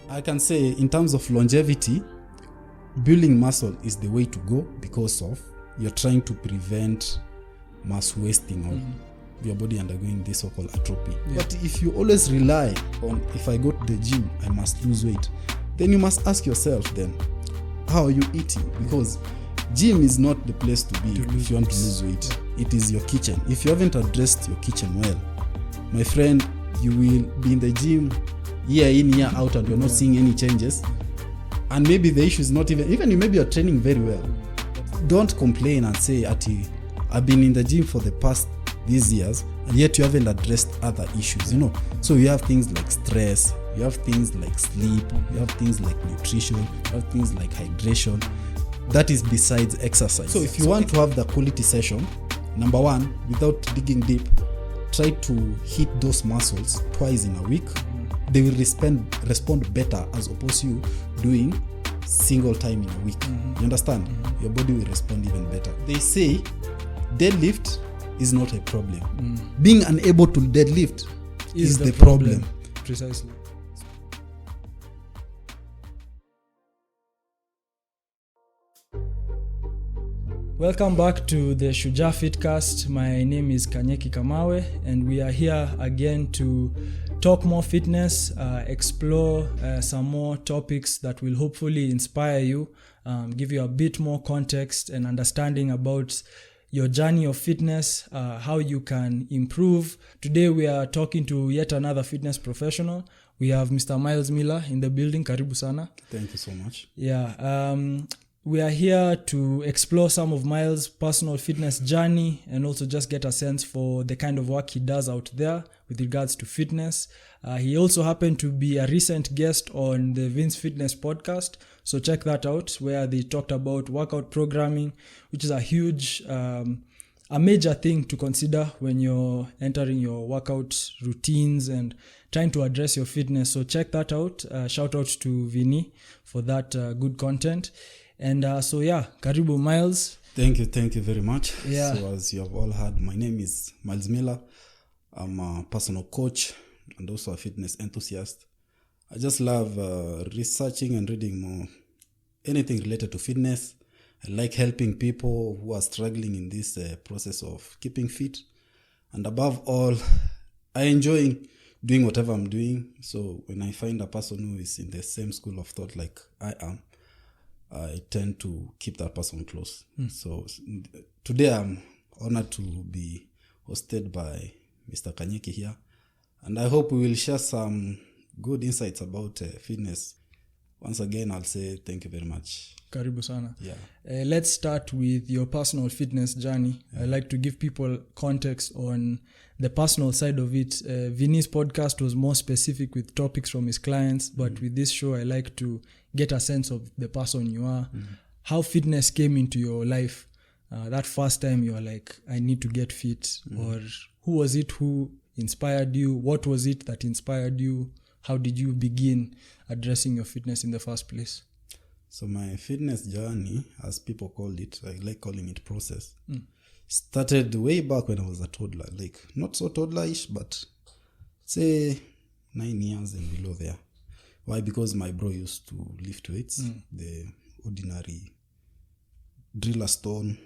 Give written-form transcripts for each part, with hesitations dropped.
I can say in terms of longevity, building muscle is the way to go because of you're trying to prevent mass wasting of your body undergoing this so-called atrophy. Yeah. But if you always rely on, if I go to the gym, I must lose weight, then you must ask yourself then, how are you eating? Because gym is not the place to be if you want to lose weight. It is your kitchen. If you haven't addressed your kitchen well, my friend, you will be in the gym year in, year out, and you're not seeing any changes. And maybe the issue is not even maybe you're training very well. Don't complain and say, I've been in the gym for the past these years, and yet you haven't addressed other issues, you know. So you have things like stress, you have things like sleep, you have things like nutrition, you have things like hydration. That is besides exercise. So if you want to have the quality session, number one, without digging deep, try to hit those muscles twice in a week. They will respond better as opposed to you doing single time in a week. You understand? Your body will respond even better. They say deadlift is not a problem. Being unable to deadlift is the problem. Precisely. Welcome back to the Shujaa Fitcast. My name is Kanyeki Kamawe, and we are here again to talk more fitness, explore some more topics that will hopefully inspire you, give you a bit more context and understanding about your journey of fitness, how you can improve. Today we are talking to yet another fitness professional. We have Mr. Miles Miller in the building. Karibu sana. Thank you so much. Yeah. We are here to explore some of Miles' personal fitness journey and also just get a sense for the kind of work he does out there with regards to fitness. He also happened to be a recent guest on the Vince Fitness podcast. So check that out, where they talked about workout programming, which is a huge, a major thing to consider when you're entering your workout routines and trying to address your fitness. So check that out. Shout out to Vinny for that good content. And karibu Miles. Thank you very much. Yeah. So as you have all heard, my name is Miles Miller. I'm a personal coach and also a fitness enthusiast. I just love researching and reading more anything related to fitness. I like helping people who are struggling in this process of keeping fit. And above all, I enjoy doing whatever I'm doing. So when I find a person who is in the same school of thought like I am, I tend to keep that person close. So today I'm honored to be hosted by Mr. Kanyeki here. And I hope we will share some good insights about fitness. Once again, I'll say thank you very much. Karibu sana. Yeah. Let's start with your personal fitness journey. Yeah. I like to give people context on the personal side of it. Vinny's podcast was more specific with topics from his clients, but with this show, I like to get a sense of the person you are, how fitness came into your life. That first time you were like, I need to get fit, or who was it who inspired you? What was it that inspired you? How did you begin addressing your fitness in the first place? So my fitness journey, as people call it, I like calling it process, started way back when I was a toddler, like not so toddlerish, but say 9 years and below there. Why? Because my bro used to lift weights, the ordinary drill a stone,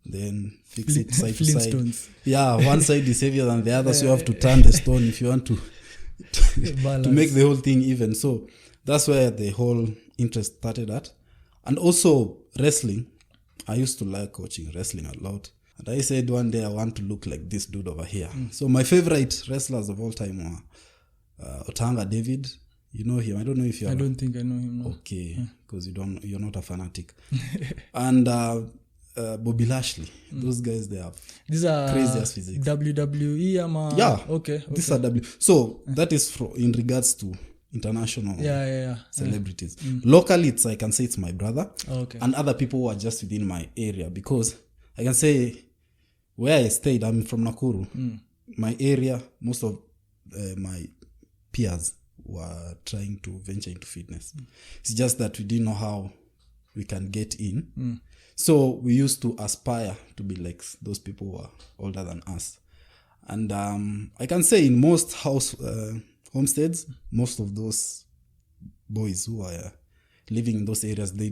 then fix it side to side. Yeah, one side is heavier than the other, so you have to turn the stone if you want to make the whole thing even. So that's where the whole interest started at. And also wrestling. I used to like watching wrestling a lot. And I said one day I want to look like this dude over here. So my favorite wrestlers of all time were Otanga David. You know him. I don't know if you I don't think I know him. No. Okay, because you're not a fanatic. And Bobby Lashley. Those guys, they have these are craziest physics. WWE ama okay. These are So that is in regards to international celebrities. Locally, I can say it's my brother and other people who are just within my area, because I can say where I stayed, I'm from Nakuru. My area, most of my peers were trying to venture into fitness. It's just that we didn't know how we can get in. So we used to aspire to be like those people who are older than us. And I can say in most homesteads, most of those boys who are living in those areas, they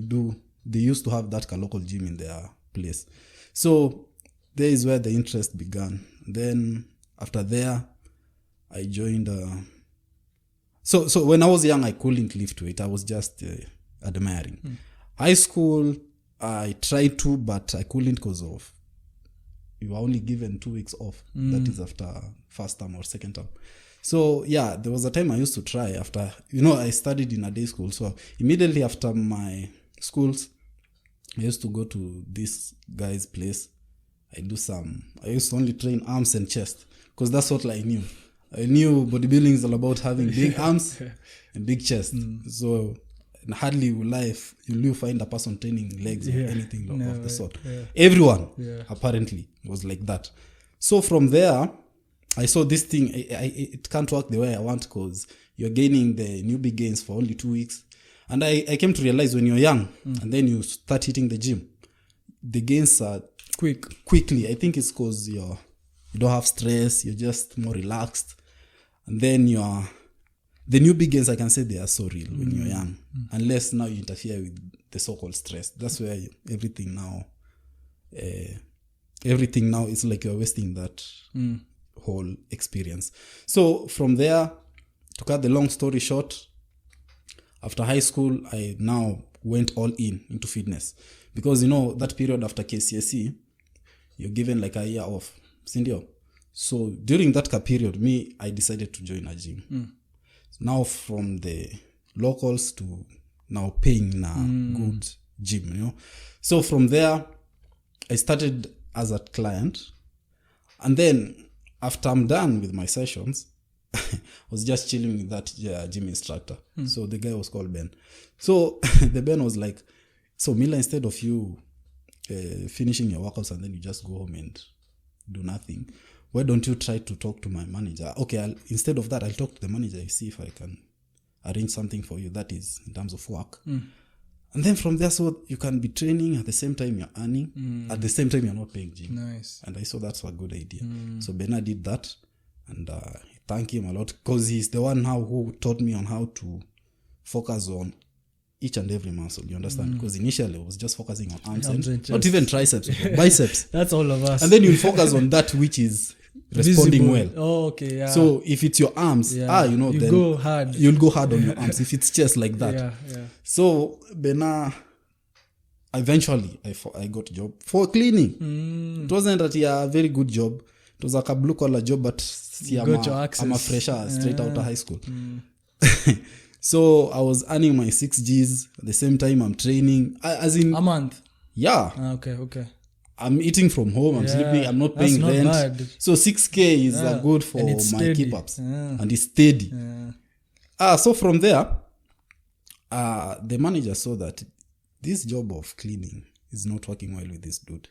used to have that local gym in their place. So there is where the interest began. Then after there, I joined. So when I was young, I couldn't lift weight. I was just admiring. High school, I tried to, but I couldn't because of you were only given 2 weeks off. That is after first term or second term. So yeah, there was a time I used to try after, I studied in a day school. So immediately after my schools, I used to go to this guy's place. I used to only train arms and chest because that's what I knew. I knew bodybuilding is all about having big arms and big chest. So hardly will you find a person training legs or anything of the sort. Everyone apparently was like that. So from there, I saw this thing. It can't work the way I want because you're gaining the newbie gains for only 2 weeks. And I came to realize when you're young and then you start hitting the gym, the gains are quickly. I think it's because you don't have stress, you're just more relaxed. And then the newbie gains, I can say they are so real when you're young. Unless now you interfere with the so-called stress. That's where everything now is like you're wasting that whole experience. So from there, to cut the long story short, after high school, I now went all into fitness. Because, that period after KCSE, you're given like a year off. Sindio? So during that period, I decided to join a gym. Now from the locals to now paying a good gym, So from there, I started as a client. And then after I'm done with my sessions, I was just chilling with that gym instructor. So the guy was called Ben. So the Ben was like, so Mila, instead of you finishing your workouts and then you just go home and do nothing, why don't you try to talk to my manager? Okay, instead of that, I'll talk to the manager, see if I can arrange something for you, that is in terms of work. And then from there, so you can be training at the same time you're earning, at the same time you're not paying gym. Nice. And I saw that's a good idea. So Bernard did that, and thank him a lot because he's the one now who taught me on how to focus on each and every muscle, you understand? Because initially I was just focusing on arms and not even triceps, biceps. That's all of us. And then you'll focus on that which is responding well. Oh, okay, yeah. So if it's your arms, then go hard. You'll go hard on your arms. If it's chest like that. Yeah. So Bena, eventually I got a job for cleaning. It wasn't that a very good job. It was like a blue collar job, but I'm a fresher straight out of high school. So I was earning my 6 Gs at the same time I'm training. As in a month. Yeah. Okay. I'm eating from home. I'm sleeping. I'm not paying rent. Bad. So 6K is good for my keep-ups. And it's steady. So from there, the manager saw that this job of cleaning is not working well with this dude.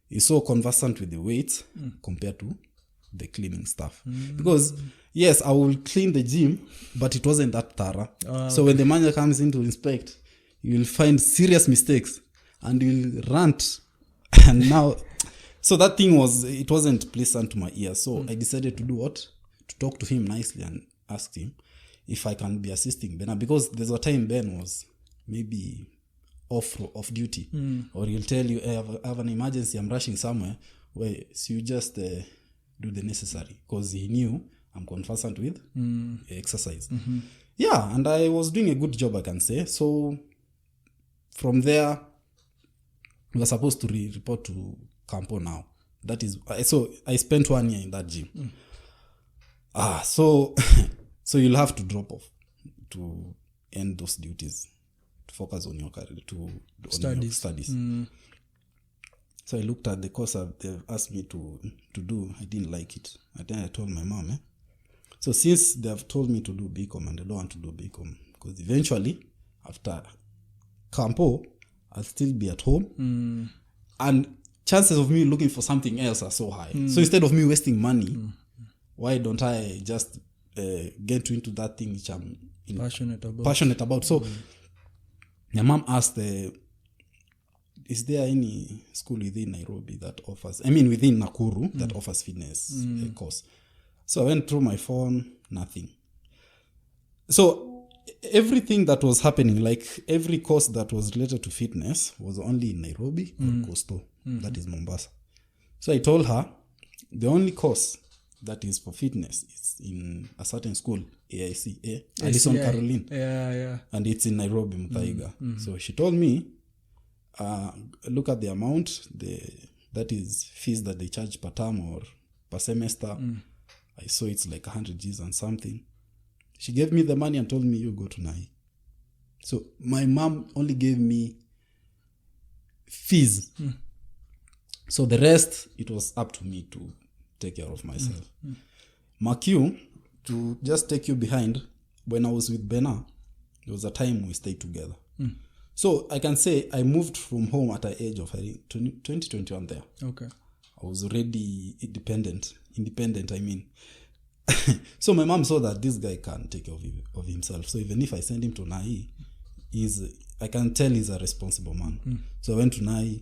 He's so conversant with the weights compared to the cleaning stuff. Because, yes, I will clean the gym, but it wasn't that thorough. So when the manager comes in to inspect, you will find serious mistakes and you'll rant. And now, so that thing wasn't pleasant to my ears. So I decided to do what? To talk to him nicely and ask him if I can be assisting Ben. Because there's a time Ben was maybe off duty. Or he'll tell you, hey, I have an emergency, I'm rushing somewhere. Well, so you just do the necessary. Because he knew I'm conversant with exercise. Yeah, and I was doing a good job, I can say. So from there, we were supposed to report to Campo now. That is, so I spent 1 year in that gym. So you'll have to drop off to end those duties, to focus on your career, on your studies. So I looked at the course they've asked me to do. I didn't like it. And then I told my mom, So since they have told me to do BCom and I don't want to do BCom, because eventually, after Campo, I'll still be at home. And chances of me looking for something else are so high. So instead of me wasting money, why don't I just get into that thing which I'm passionate about? So my mom asked is there any school within Nairobi that offers, within Nakuru that offers fitness course? So I went through my phone, nothing. So everything that was happening, like every course that was related to fitness was only in Nairobi or Coastal, that is Mombasa. So I told her, the only course that is for fitness is in a certain school, AIC, Alison Caroline. Yeah. And it's in Nairobi, Muthaiga. So she told me, look at the amount, that is fees that they charge per term or per semester. I saw it's like 100 G's and something. She gave me the money and told me, you go to Nai. So my mom only gave me fees. So the rest, it was up to me to take care of myself. Mark you, to just take you behind, when I was with Bena, there was a time we stayed together. So I can say I moved from home at the age of 2021 there. Okay. I was already independent. So my mom saw that this guy can take care of himself. So even if I send him to Nai, I can tell he's a responsible man. So I went to Nai,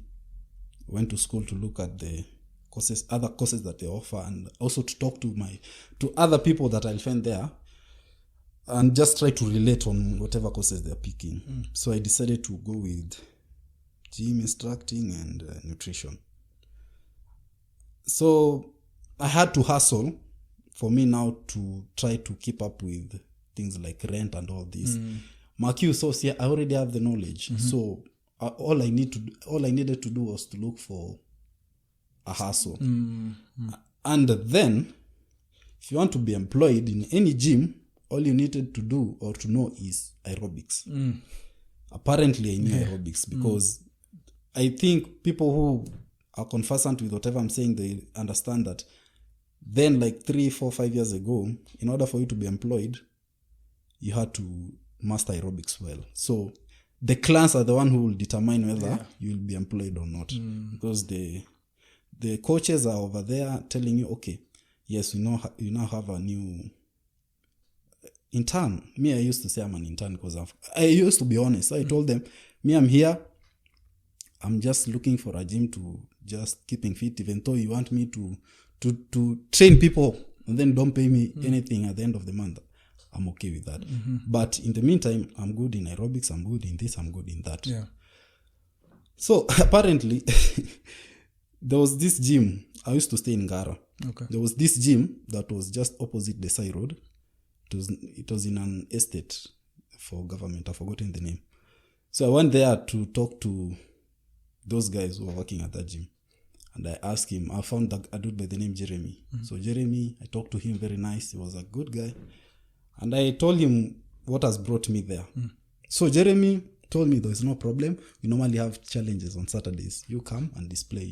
went to school to look at the courses, other courses that they offer, and also to talk to other people that I'll find there, and just try to relate on whatever courses they're picking. So I decided to go with gym instructing and nutrition. So I had to hustle for me now to try to keep up with things like rent and all this. Mark you, so see, I already have the knowledge. So all I needed to do was to look for a hustle. And then, if you want to be employed in any gym, all you needed to do or to know is aerobics. Apparently, I knew aerobics because I think people who are conversant with whatever I'm saying, they understand that then, like 3, 4, 5 years ago, in order for you to be employed, you had to master aerobics well. So the clans are the one who will determine whether you will be employed or not, because the coaches are over there telling you, okay, yes, you now have a new intern. Me, I used to say I'm an intern because I used to be honest. So I told them, me, I'm here. I'm just looking for a gym to just keeping fit, even though you want me to train people and then don't pay me anything at the end of the month. I'm okay with that. But in the meantime, I'm good in aerobics, I'm good in this, I'm good in that. Yeah. So apparently, there was this gym. I used to stay in Ngara. Okay. There was this gym that was just opposite the side road. It was in an estate for government. I've forgotten the name. So I went there to talk to those guys who were working at that gym. And I asked him, I found a dude by the name Jeremy. So Jeremy, I talked to him, very nice. He was a good guy. And I told him what has brought me there. So Jeremy told me there's no problem. We normally have challenges on Saturdays. You come and display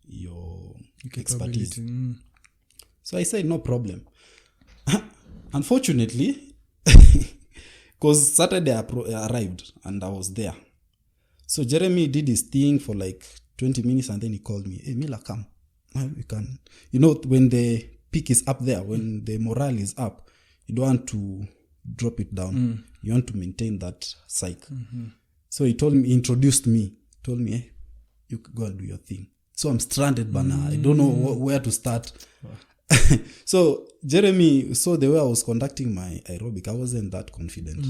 your expertise. So I said, no problem. Unfortunately, because Saturday I arrived and I was there. So Jeremy did his thing for like 20 minutes and then he called me. Hey, Mila, come. We can. When the peak is up there, when the morale is up, you don't want to drop it down. You want to maintain that psych. So he introduced me, told me, hey, you could go and do your thing. So I'm stranded, but now I don't know where to start. So Jeremy saw the way I was conducting my aerobic. I wasn't that confident.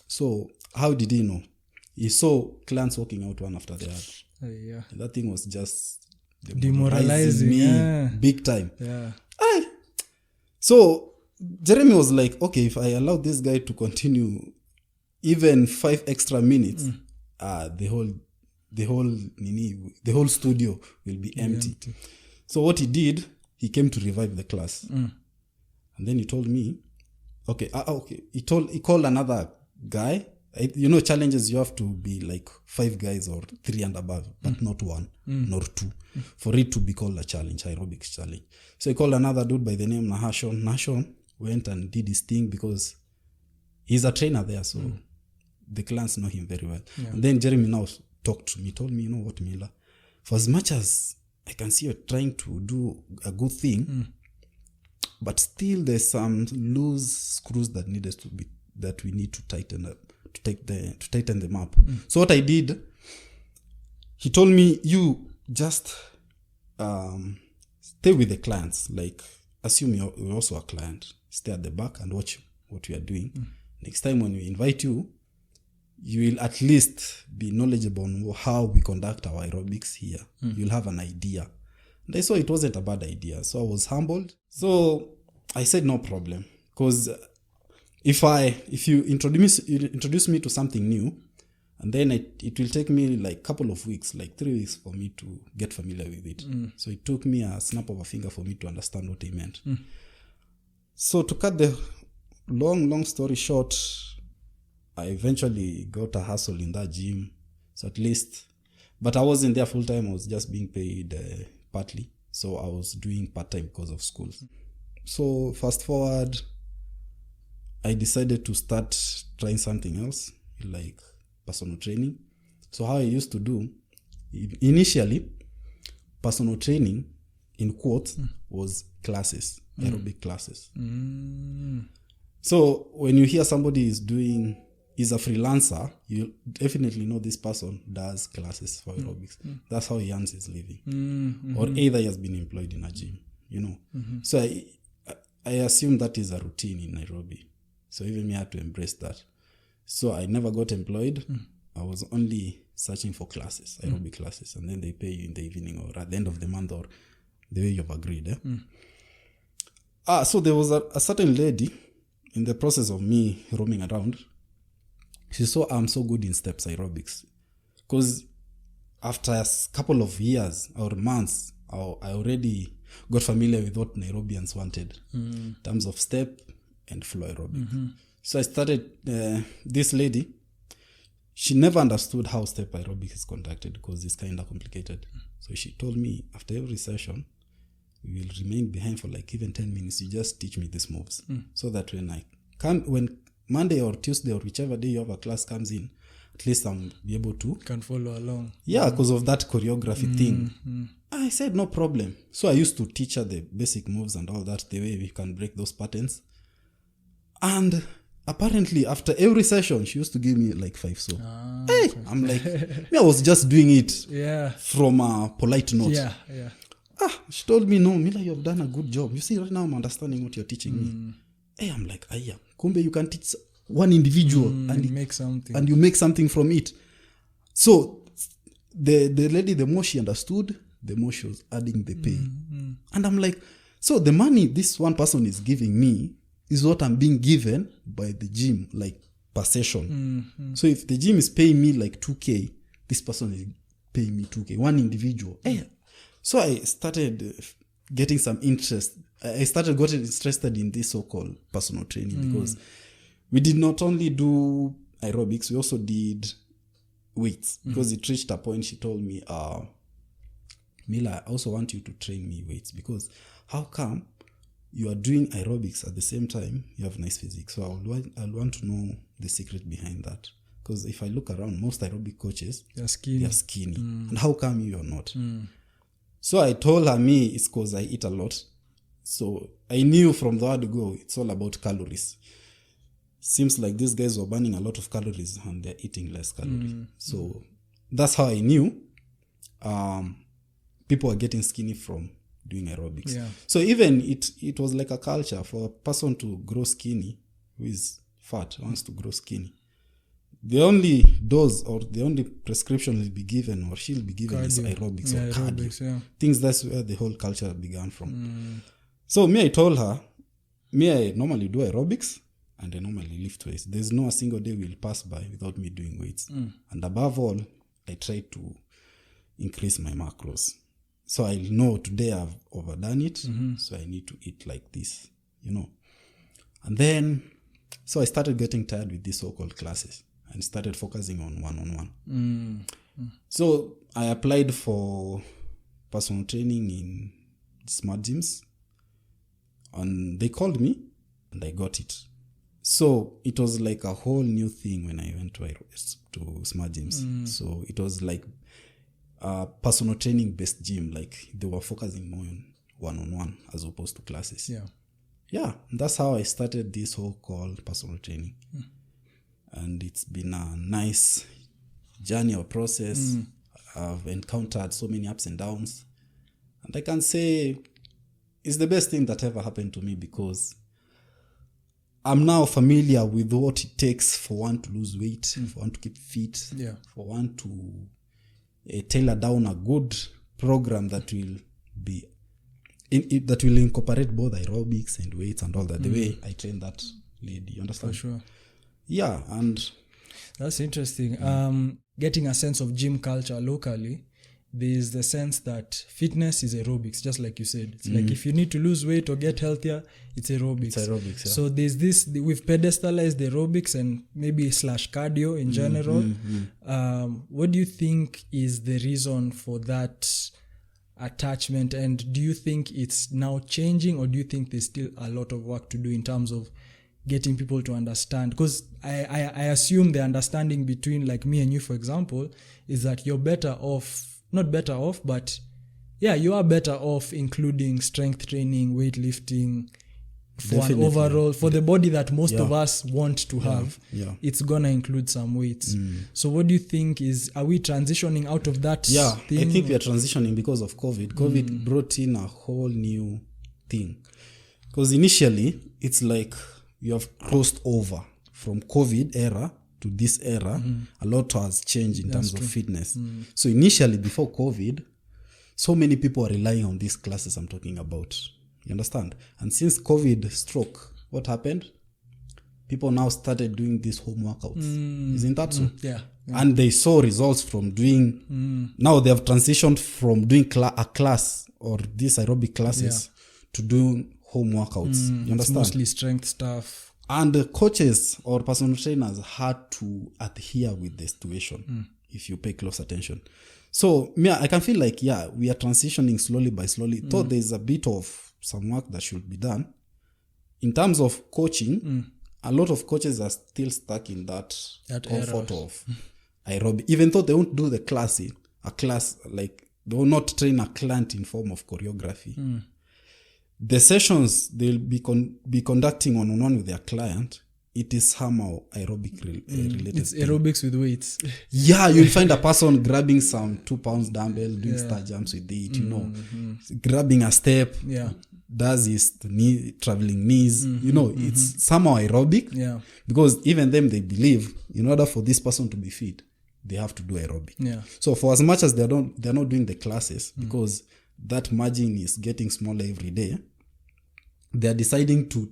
So how did he know? He saw clients walking out one after the other. That thing was just demoralizing me big time. So Jeremy was like, okay, if I allow this guy to continue even 5 extra minutes, the whole studio will be empty. So what he did, he came to revive the class. And then he told me, okay. He called another guy. Challenges, you have to be like 5 guys or 3 and above, but not 1 nor 2 for it to be called a challenge, aerobics challenge. So he called another dude by the name Nahashon. Nahashon went and did his thing because he's a trainer there, so the clients know him very well. And then Jeremy now talked to me, told me, you know what, Mila, for as much as I can see you're trying to do a good thing, but still there's some loose screws that we need to tighten up, to tighten them up. So what I did, he told me, you just stay with the clients. Like, assume you're also a client. Stay at the back and watch what we are doing. Next time when we invite you, you will at least be knowledgeable on how we conduct our aerobics here. You'll have an idea. And I saw it wasn't a bad idea. So I was humbled. So I said, no problem. Because if you introduce me to something new, and then it will take me like a couple of weeks, like 3 weeks for me to get familiar with it. So it took me a snap of a finger for me to understand what he meant. So to cut the long story short, I eventually got a hustle in that gym. So at least, but I wasn't there full time. I was just being paid partly. So I was doing part time because of school. So fast forward, I decided to start trying something else, like personal training. So how I used to do, initially, personal training, in quotes, was classes, aerobic classes. So when you hear somebody is a freelancer, you definitely know this person does classes for aerobics. That's how he earns his living. Or either he has been employed in a gym, So I assume that is a routine in Nairobi. So even me, I had to embrace that. So I never got employed. I was only searching for classes, aerobic classes, and then they pay you in the evening or at the end of the month or the way you've agreed. So there was a certain lady in the process of me roaming around. She saw I'm so good in steps aerobics. Because after a couple of years or months, I already got familiar with what Nairobians wanted in terms of step and flow aerobics. So I started, this lady, she never understood how step aerobics is conducted because it's kind of complicated. So she told me, after every session, we will remain behind for like even 10 minutes. You just teach me these moves. So that when Monday or Tuesday or whichever day you have a class comes in, at least I'm be able to... Can follow along. Yeah, because of that choreography thing. I said, no problem. So I used to teach her the basic moves and all that, the way we can break those patterns. And apparently, after every session, she used to give me like 5 so. Hey, okay. I'm like, I was just doing it from a polite note. She told me, no, Mila, you have done a good job. You see, right now I'm understanding what you're teaching me. Hey, I'm like, kumbe, you can teach one individual and you make something from it. So the lady, the more she understood, the more she was adding the pay. And I'm like, so the money this one person is giving me is what I'm being given by the gym, like per session. So if the gym is paying me like 2K, this person is paying me 2K, one individual. So I started getting some interest. I started getting interested in this so-called personal training because we did not only do aerobics, we also did weights. Because it reached a point, she told me, Mila, I also want you to train me weights because how come you are doing aerobics at the same time you have nice physique? So I'll want to know the secret behind that. Because if I look around, most aerobic coaches, they are skinny. And how come you are not? So I told her, me, it's because I eat a lot. So I knew from the word go, it's all about calories. Seems like these guys were burning a lot of calories and they're eating less calories. So that's how I knew people are getting skinny from doing aerobics. So even it was like a culture for a person to grow skinny who is fat, wants to grow skinny. The only dose or the only prescription will be given or she'll be given is aerobics or cardio. Things that's where the whole culture began from. So I told her, I normally do aerobics and I normally lift weights. There's no a single day will pass by without me doing weights. And above all, I try to increase my macros. So I know today I've overdone it, so I need to eat like this, And then, so I started getting tired with these so-called classes and started focusing on one-on-one. So I applied for personal training in smart gyms and they called me and I got it. So it was like a whole new thing when I went to smart gyms. So it was like a personal training based gym, like they were focusing more on one-on-one as opposed to classes. Yeah, that's how I started this whole called personal training. And it's been a nice journey or process. I've encountered so many ups and downs. And I can say it's the best thing that ever happened to me because I'm now familiar with what it takes for one to lose weight, for one to keep fit, for one to tailor down a good program that will be that will incorporate both aerobics and weights and all that. The way I train that lady, you understand? For sure. Yeah, and that's interesting. Getting a sense of gym culture locally, there's the sense that fitness is aerobics, just like you said. It's like if you need to lose weight or get healthier, it's aerobics. It's aerobics, yeah. So there's this, we've pedestalized aerobics and maybe / cardio in general. What do you think is the reason for that attachment, and do you think it's now changing, or do you think there's still a lot of work to do in terms of getting people to understand? Because I assume the understanding between like me and you, for example, is that you're better off, not better off, but yeah, you are better off including strength training, weightlifting for Definitely. an overall, for the body that most of us want to have. It's gonna include some weights. So what do you think are we transitioning out of that thing? I think we are transitioning because of COVID. COVID brought in a whole new thing. Because initially, it's like you have crossed over from COVID era to this era. A lot has changed in terms of fitness. So initially, before COVID, so many people are relying on these classes I'm talking about. You understand? And since COVID struck, what happened? People now started doing these home workouts. Isn't that so? Yeah. And they saw results from doing, now they have transitioned from doing a class or these aerobic classes to doing home workouts. You understand? It's mostly strength stuff. And the coaches or personal trainers had to adhere with the situation if you pay close attention. So I can feel like, we are transitioning slowly by slowly. Though there's a bit of some work that should be done. In terms of coaching, a lot of coaches are still stuck in that comfort of aerobic. Even though they won't do a class, like they will not train a client in form of choreography. The sessions they'll be conducting one-on-one with their client, it is somehow aerobic related. It's aerobics with weights. Yeah, you'll find a person grabbing some 2 pounds dumbbell, doing star jumps with it, grabbing a step, does his traveling knees, it's somehow aerobic. Yeah. Because even them, they believe in order for this person to be fit, they have to do aerobic. Yeah. So for as much as they're not doing the classes, because that margin is getting smaller every day, they're deciding to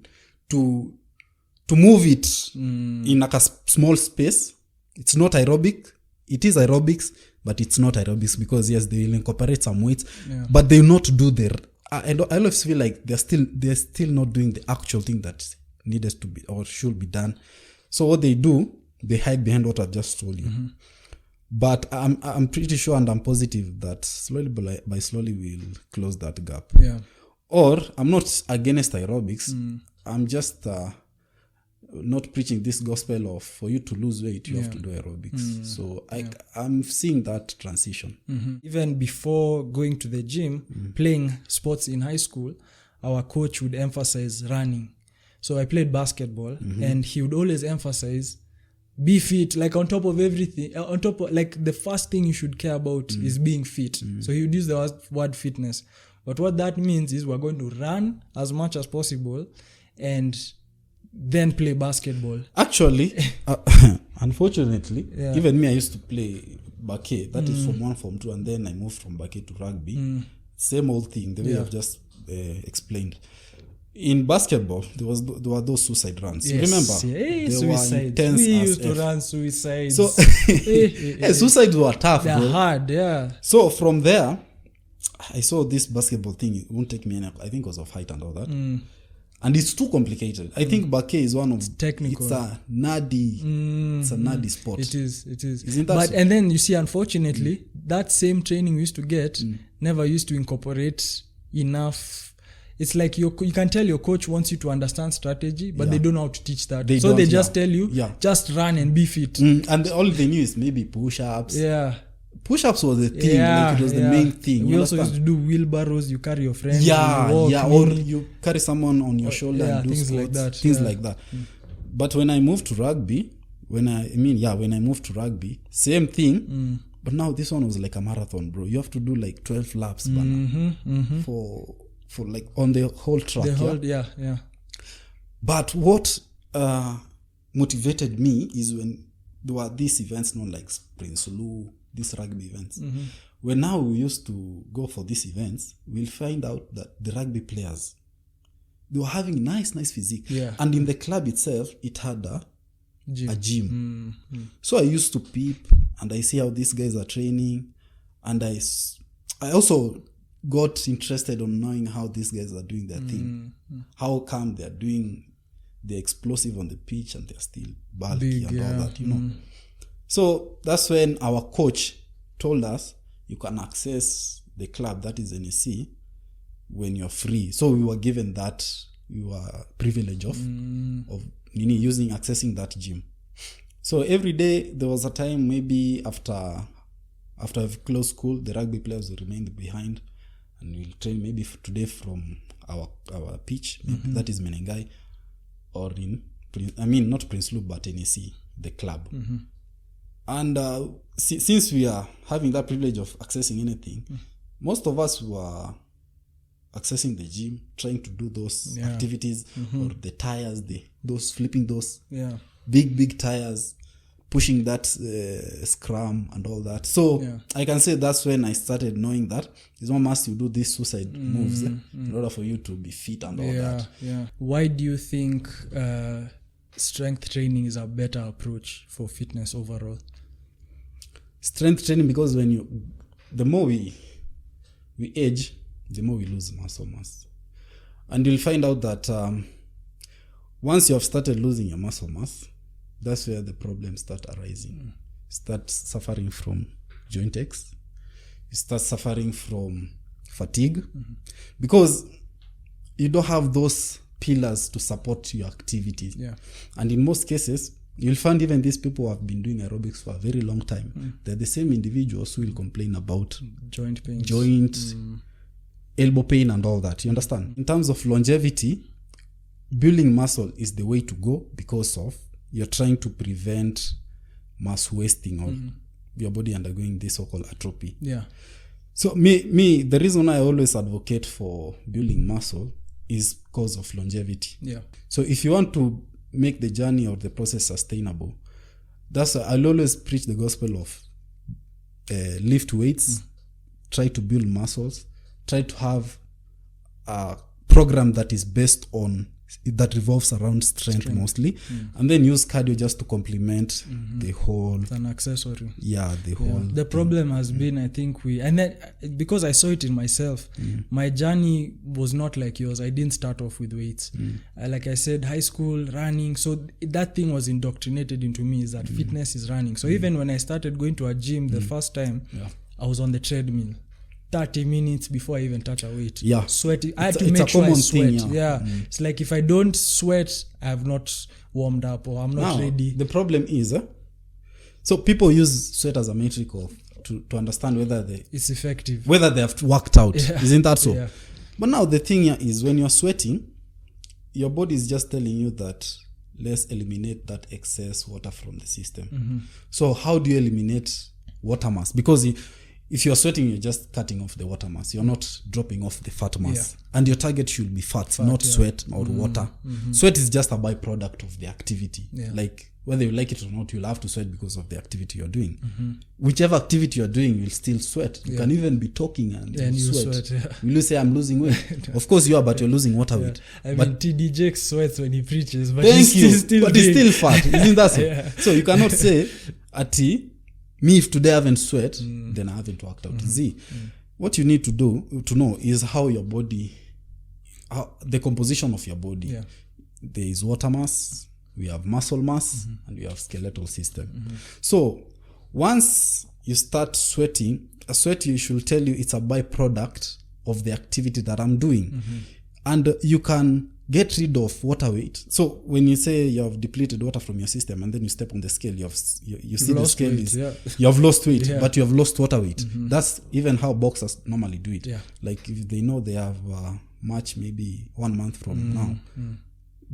move it in like a small space. It's not aerobic. It is aerobics, but it's not aerobics because yes, they will incorporate some weights, but they will not do I always feel like they're still not doing the actual thing that needed to be or should be done. So what they do, they hide behind what I've just told you. But I'm pretty sure and I'm positive that slowly by slowly we'll close that gap. Yeah. Or I'm not against aerobics. I'm just not preaching this gospel of for you to lose weight, you have to do aerobics. So I'm seeing that transition. Even before going to the gym, playing sports in high school, our coach would emphasize running. So I played basketball and he would always emphasize be fit, like on top of everything, on top of like the first thing you should care about is being fit. So he would use the word fitness. But what that means is we're going to run as much as possible and then play basketball. Actually, unfortunately, even me, I used to play baquet. That is Form 1, Form 2, and then I moved from baquet to rugby. Same old thing, the way I've just explained. In basketball, there were those suicide runs. Yes. Remember? Hey, they suicide. were intense. We used to run suicides. So suicides were tough. They're hard, So from there, I saw this basketball thing. It won't take me any. I think it was of height and all that. And it's too complicated. I think baquet is one of technical. It's a nerdy. It's a nerdy sport. It is. Isn't that but so? And then you see, unfortunately, that same training we used to get never used to incorporate enough. It's like you can tell your coach wants you to understand strategy, but they don't know how to teach that. They just tell you, just run and be fit. And all they knew is maybe push-ups. Yeah. Push-ups was the thing. Like it was the main thing. We also used to do wheelbarrows. You carry your friend. Or you carry someone on your shoulder and do things squats, like that. Things like that. But when I moved to rugby, when I moved to rugby, same thing. But now this one was like a marathon, bro. You have to do like 12 laps bana, for like on the whole track. Yeah. But what motivated me is when there were these events known like Spring Sulu, these rugby events. When now we used to go for these events, we'll find out that the rugby players, they were having nice physique. Yeah. And in the club itself, it had a gym. So I used to peep and I see how these guys are training. And I also got interested on knowing how these guys are doing their thing. How come they're doing the explosive on the pitch and they're still bulky and all that, you know. So that's when our coach told us, you can access the club, that is NSC, when you're free. So we were given that, we were privilege of accessing that gym. So every day there was a time, maybe after I've closed school, the rugby players will remain behind and we'll train maybe today from our pitch, that is Menengai, or not Prince Luke, but NSC, the club. And since we are having that privilege of accessing anything, most of us were accessing the gym, trying to do those activities, or the tires, those flipping those big tires, pushing that scrum and all that. So I can say that's when I started knowing that it's not must you do these suicide moves in order for you to be fit and all that. Why do you think strength training is a better approach for fitness overall? Strength training, because the more we age, the more we lose muscle mass. And you'll find out that once you have started losing your muscle mass, that's where the problems start arising. Start suffering from joint aches. You start suffering from fatigue, because you don't have those pillars to support your activities. And in most cases, you'll find even these people who have been doing aerobics for a very long time, they're the same individuals who will complain about joint pains, elbow pain and all that. You understand? In terms of longevity, building muscle is the way to go, because of you're trying to prevent mass wasting or your body undergoing this so-called atrophy. So me, the reason I always advocate for building muscle is because of longevity. So if you want to make the journey or the process sustainable, I'll always preach the gospel of lift weights, try to build muscles, try to have a program that is based on, that revolves around strength mostly, and then use cardio just to complement the whole. It's an accessory. The problem has been, I think and then because I saw it in myself, my journey was not like yours. I didn't start off with weights. Like I said, high school, running. So that thing was indoctrinated into me, is that fitness is running. So even when I started going to a gym the first time, I was on the treadmill 30 minutes before I even touch a weight. Sweating. I had to make sure I sweat. It's like if I don't sweat, I have not warmed up, or I'm not ready. The problem is, so people use sweat as a metric to understand whether it's effective, whether they have worked out. Isn't that so? But now the thing here is, when you're sweating, your body is just telling you that let's eliminate that excess water from the system. So how do you eliminate water mass? Because if you're sweating, you're just cutting off the water mass. You're not dropping off the fat mass. And your target should be fat, not sweat or water. Sweat is just a byproduct of the activity. Like, whether you like it or not, you'll have to sweat because of the activity you're doing. Whichever activity you're doing, you'll still sweat. You can even be talking and you sweat. Will you say, I'm losing weight? Of course you are, but you're losing water weight. I mean, TD Jake sweats when he preaches, but he's still still fat. Isn't that so? So you cannot say, me, if today I haven't sweat, then I haven't worked out. What you need to know is how your body, the composition of your body. There is water mass, we have muscle mass, and we have skeletal system. So once you start sweating, a sweat should tell you it's a byproduct of the activity that I'm doing. And you can get rid of water weight. So when you say you have depleted water from your system and then you step on the scale, you see the scale weight, you have lost weight, but you have lost water weight. That's even how boxers normally do it. Like if they know they have a match maybe 1 month from now,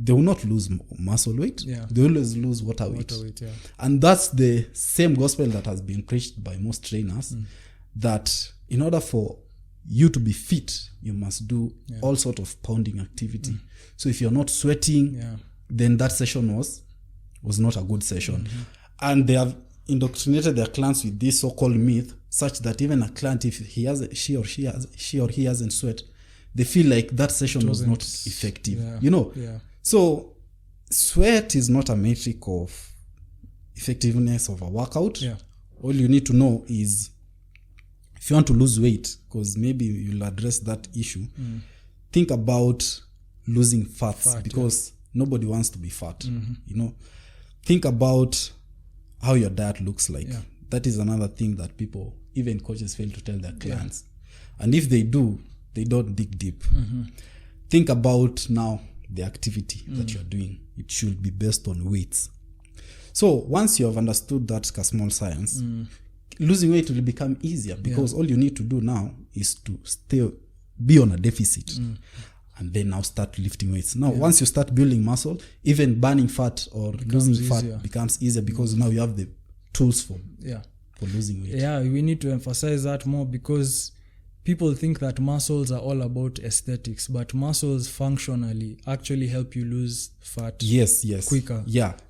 they will not lose muscle weight. Yeah. They always lose water weight. Yeah. And that's the same gospel that has been preached by most trainers, that in order for you to be fit, you must do all sort of pounding activity. So if you're not sweating, then that session was not a good session. And they have indoctrinated their clients with this so-called myth, such that even a client, if she or he hasn't sweat, they feel like that session was not effective. So sweat is not a metric of effectiveness of a workout. All you need to know is, if you want to lose weight, because maybe you'll address that issue, think about losing fats, because nobody wants to be fat. Think about how your diet looks like. That is another thing that people, even coaches, fail to tell their clients. And if they do, they don't dig deep. Think about now the activity that you're doing. It should be based on weights. So once you have understood that small science, losing weight will become easier, because all you need to do now is to be on a deficit, and then now start lifting weights. Now, once you start building muscle, even burning fat or losing fat becomes easier, because now you have the tools for losing weight. Yeah, we need to emphasize that more, because people think that muscles are all about aesthetics, but muscles functionally actually help you lose fat quicker.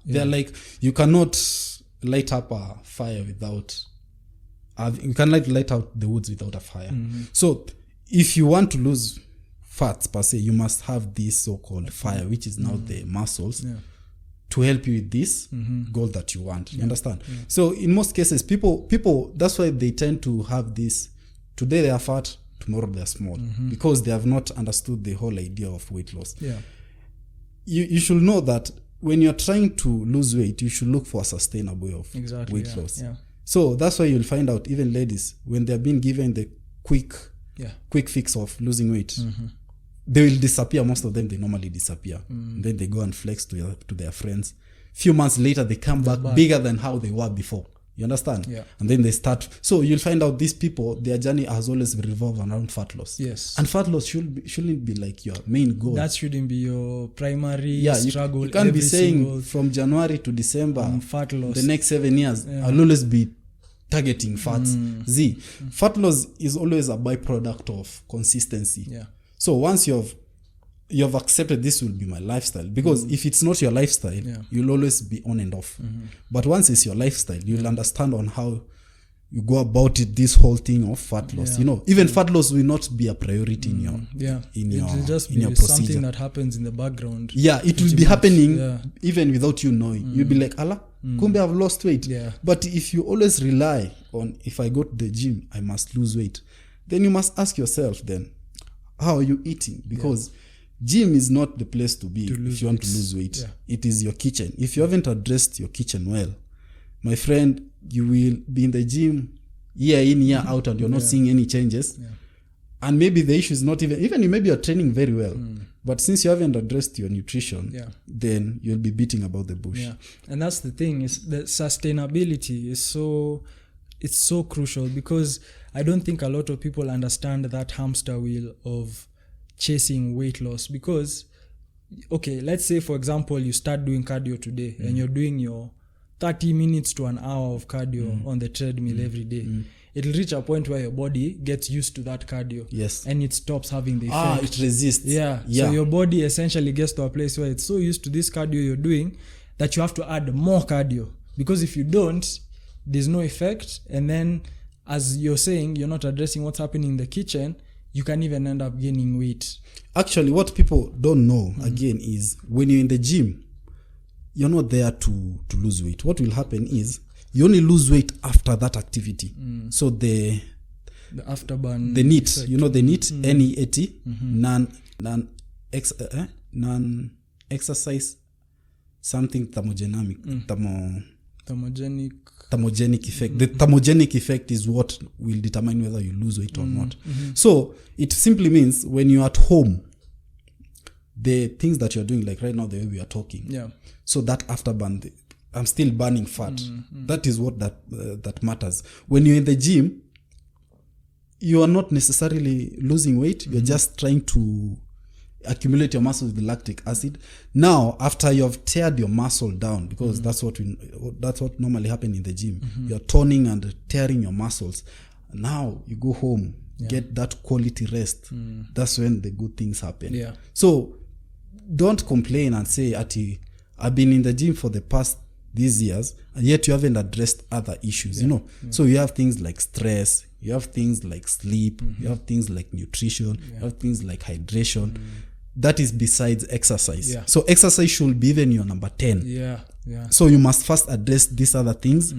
They're like, you cannot light up a fire without you can light out the woods without a fire. So if you want to lose fats per se, you must have this so-called fire, which is now the muscles, to help you with this goal that you want. You understand? So in most cases, people that's why they tend to have this: today they are fat, tomorrow they are small, because they have not understood the whole idea of weight loss. You should know that when you're trying to lose weight, you should look for a sustainable way of weight loss. So that's why you'll find out, even ladies, when they're being given the quick fix of losing weight, they will disappear. Most of them, they normally disappear. Then they go and flex to their friends. Few months later, they come back bigger than how they were before. You understand? And then they start. So you'll find out these people, their journey has always revolved around fat loss. And fat loss shouldn't be like your main goal. That shouldn't be your primary struggle. You can't be saying from January to December, fat loss, the next 7 years, I'll always be targeting fats. Fat loss is always a byproduct of consistency. So once you have accepted this will be my lifestyle, because if it's not your lifestyle, you'll always be on and off. But once it's your lifestyle, you'll understand on how you go about it, this whole thing of fat loss. Even fat loss will not be a priority in your it'll just be procedure. Something that happens in the background. It will be happening even without you knowing. You'll be like, Allah, kumbe I've lost weight. But if you always rely on, if I go to the gym, I must lose weight, then you must ask yourself then, how are you eating? Because gym is not the place to be if you want to lose weight. It is your kitchen. If you haven't addressed your kitchen well, my friend, you will be in the gym year in, year out, and you're not seeing any changes. And maybe the issue is not even maybe you're training very well, but since you haven't addressed your nutrition, then you'll be beating about the bush. And that's the thing, is that sustainability is so crucial, because I don't think a lot of people understand that hamster wheel of chasing weight loss. Because, okay, let's say for example you start doing cardio today, and you're doing your 30 minutes to an hour of cardio on the treadmill every day. It'll reach a point where your body gets used to that cardio, and it stops having the effect. It resists. So your body essentially gets to a place where it's so used to this cardio you're doing that you have to add more cardio, because if you don't, there's no effect. And then, as you're saying, you're not addressing what's happening in the kitchen, you can even end up gaining weight. Actually, what people don't know, again, is when you're in the gym, you're not there to lose weight. What will happen is you only lose weight after that activity. So the afterburn, the NEAT, effect. The NEAT, NEAT, non-exercise, something thermogenic effect. The thermogenic effect is what will determine whether you lose weight or not. So it simply means when you're at home, the things that you're doing, like right now, the way we are talking. So that afterburn, I'm still burning fat. That is what that matters. When you're in the gym, you are not necessarily losing weight. You're just trying to accumulate your muscle with lactic acid. Now, after you have teared your muscle down, because that's what normally happens in the gym. You're toning and tearing your muscles. Now you go home, get that quality rest. That's when the good things happen. Yeah. So don't complain and say, Ati, I've been in the gym for the past these years, and yet you haven't addressed other issues, you know. So you have things like stress, you have things like sleep, you have things like nutrition, you have things like hydration. That is besides exercise. Yeah. So exercise should be even your number 10. Yeah. So you must first address these other things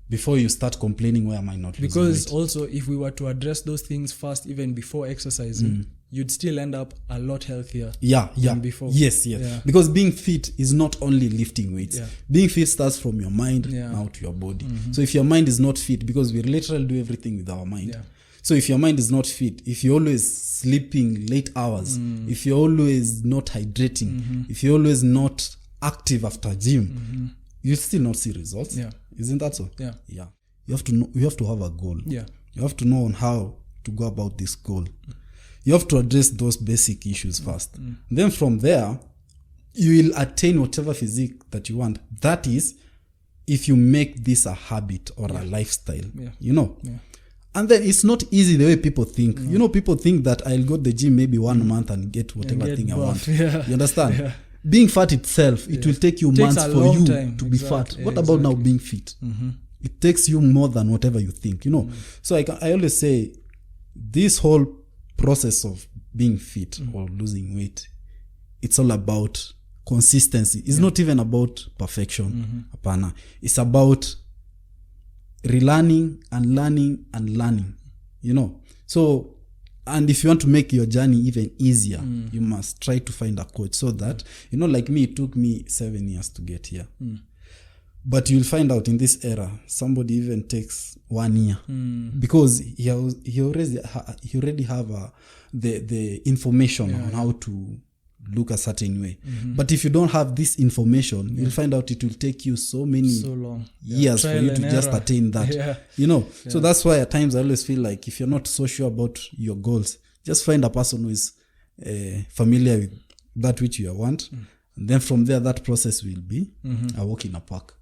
before you start complaining, why am I not losing Because weight? also, if we were to address those things first, even before exercising, you'd still end up a lot healthier than before. Yes. Yeah. Because being fit is not only lifting weights. Yeah. Being fit starts from your mind now to your body. So if your mind is not fit, because we literally do everything with our mind. Yeah. So if your mind is not fit, if you're always sleeping late hours, if you're always not hydrating, if you're always not active after gym, you still not see results. Yeah. Isn't that so? Yeah. You have to know, you have to have a goal. Yeah. You have to know on how to go about this goal. You have to address those basic issues first. Then from there, you will attain whatever physique that you want. That is, if you make this a habit or a lifestyle, you know. Yeah. And then it's not easy the way people think. You know, people think that I'll go to the gym maybe 1 month and get whatever thing I want. Yeah. You understand? Yeah. Being fat itself, it will take you months for you to be fat. Yeah, what about now being fit? It takes you more than whatever you think, you know. So I always say this whole process of being fit or losing weight, it's all about consistency. It's not even about perfection. Apana. It's about relearning and learning, you know. So, and if you want to make your journey even easier, you must try to find a coach, so that, you know, like me, it took me 7 years to get here. But you'll find out in this era, somebody even takes 1 year because he already have the information on how to look a certain way. But if you don't have this information, you'll find out it will take you so long years for you to just attain that. You know, so that's why at times I always feel like if you're not so sure about your goals, just find a person who is familiar with that which you want. And then from there, that process will be a walk in a park.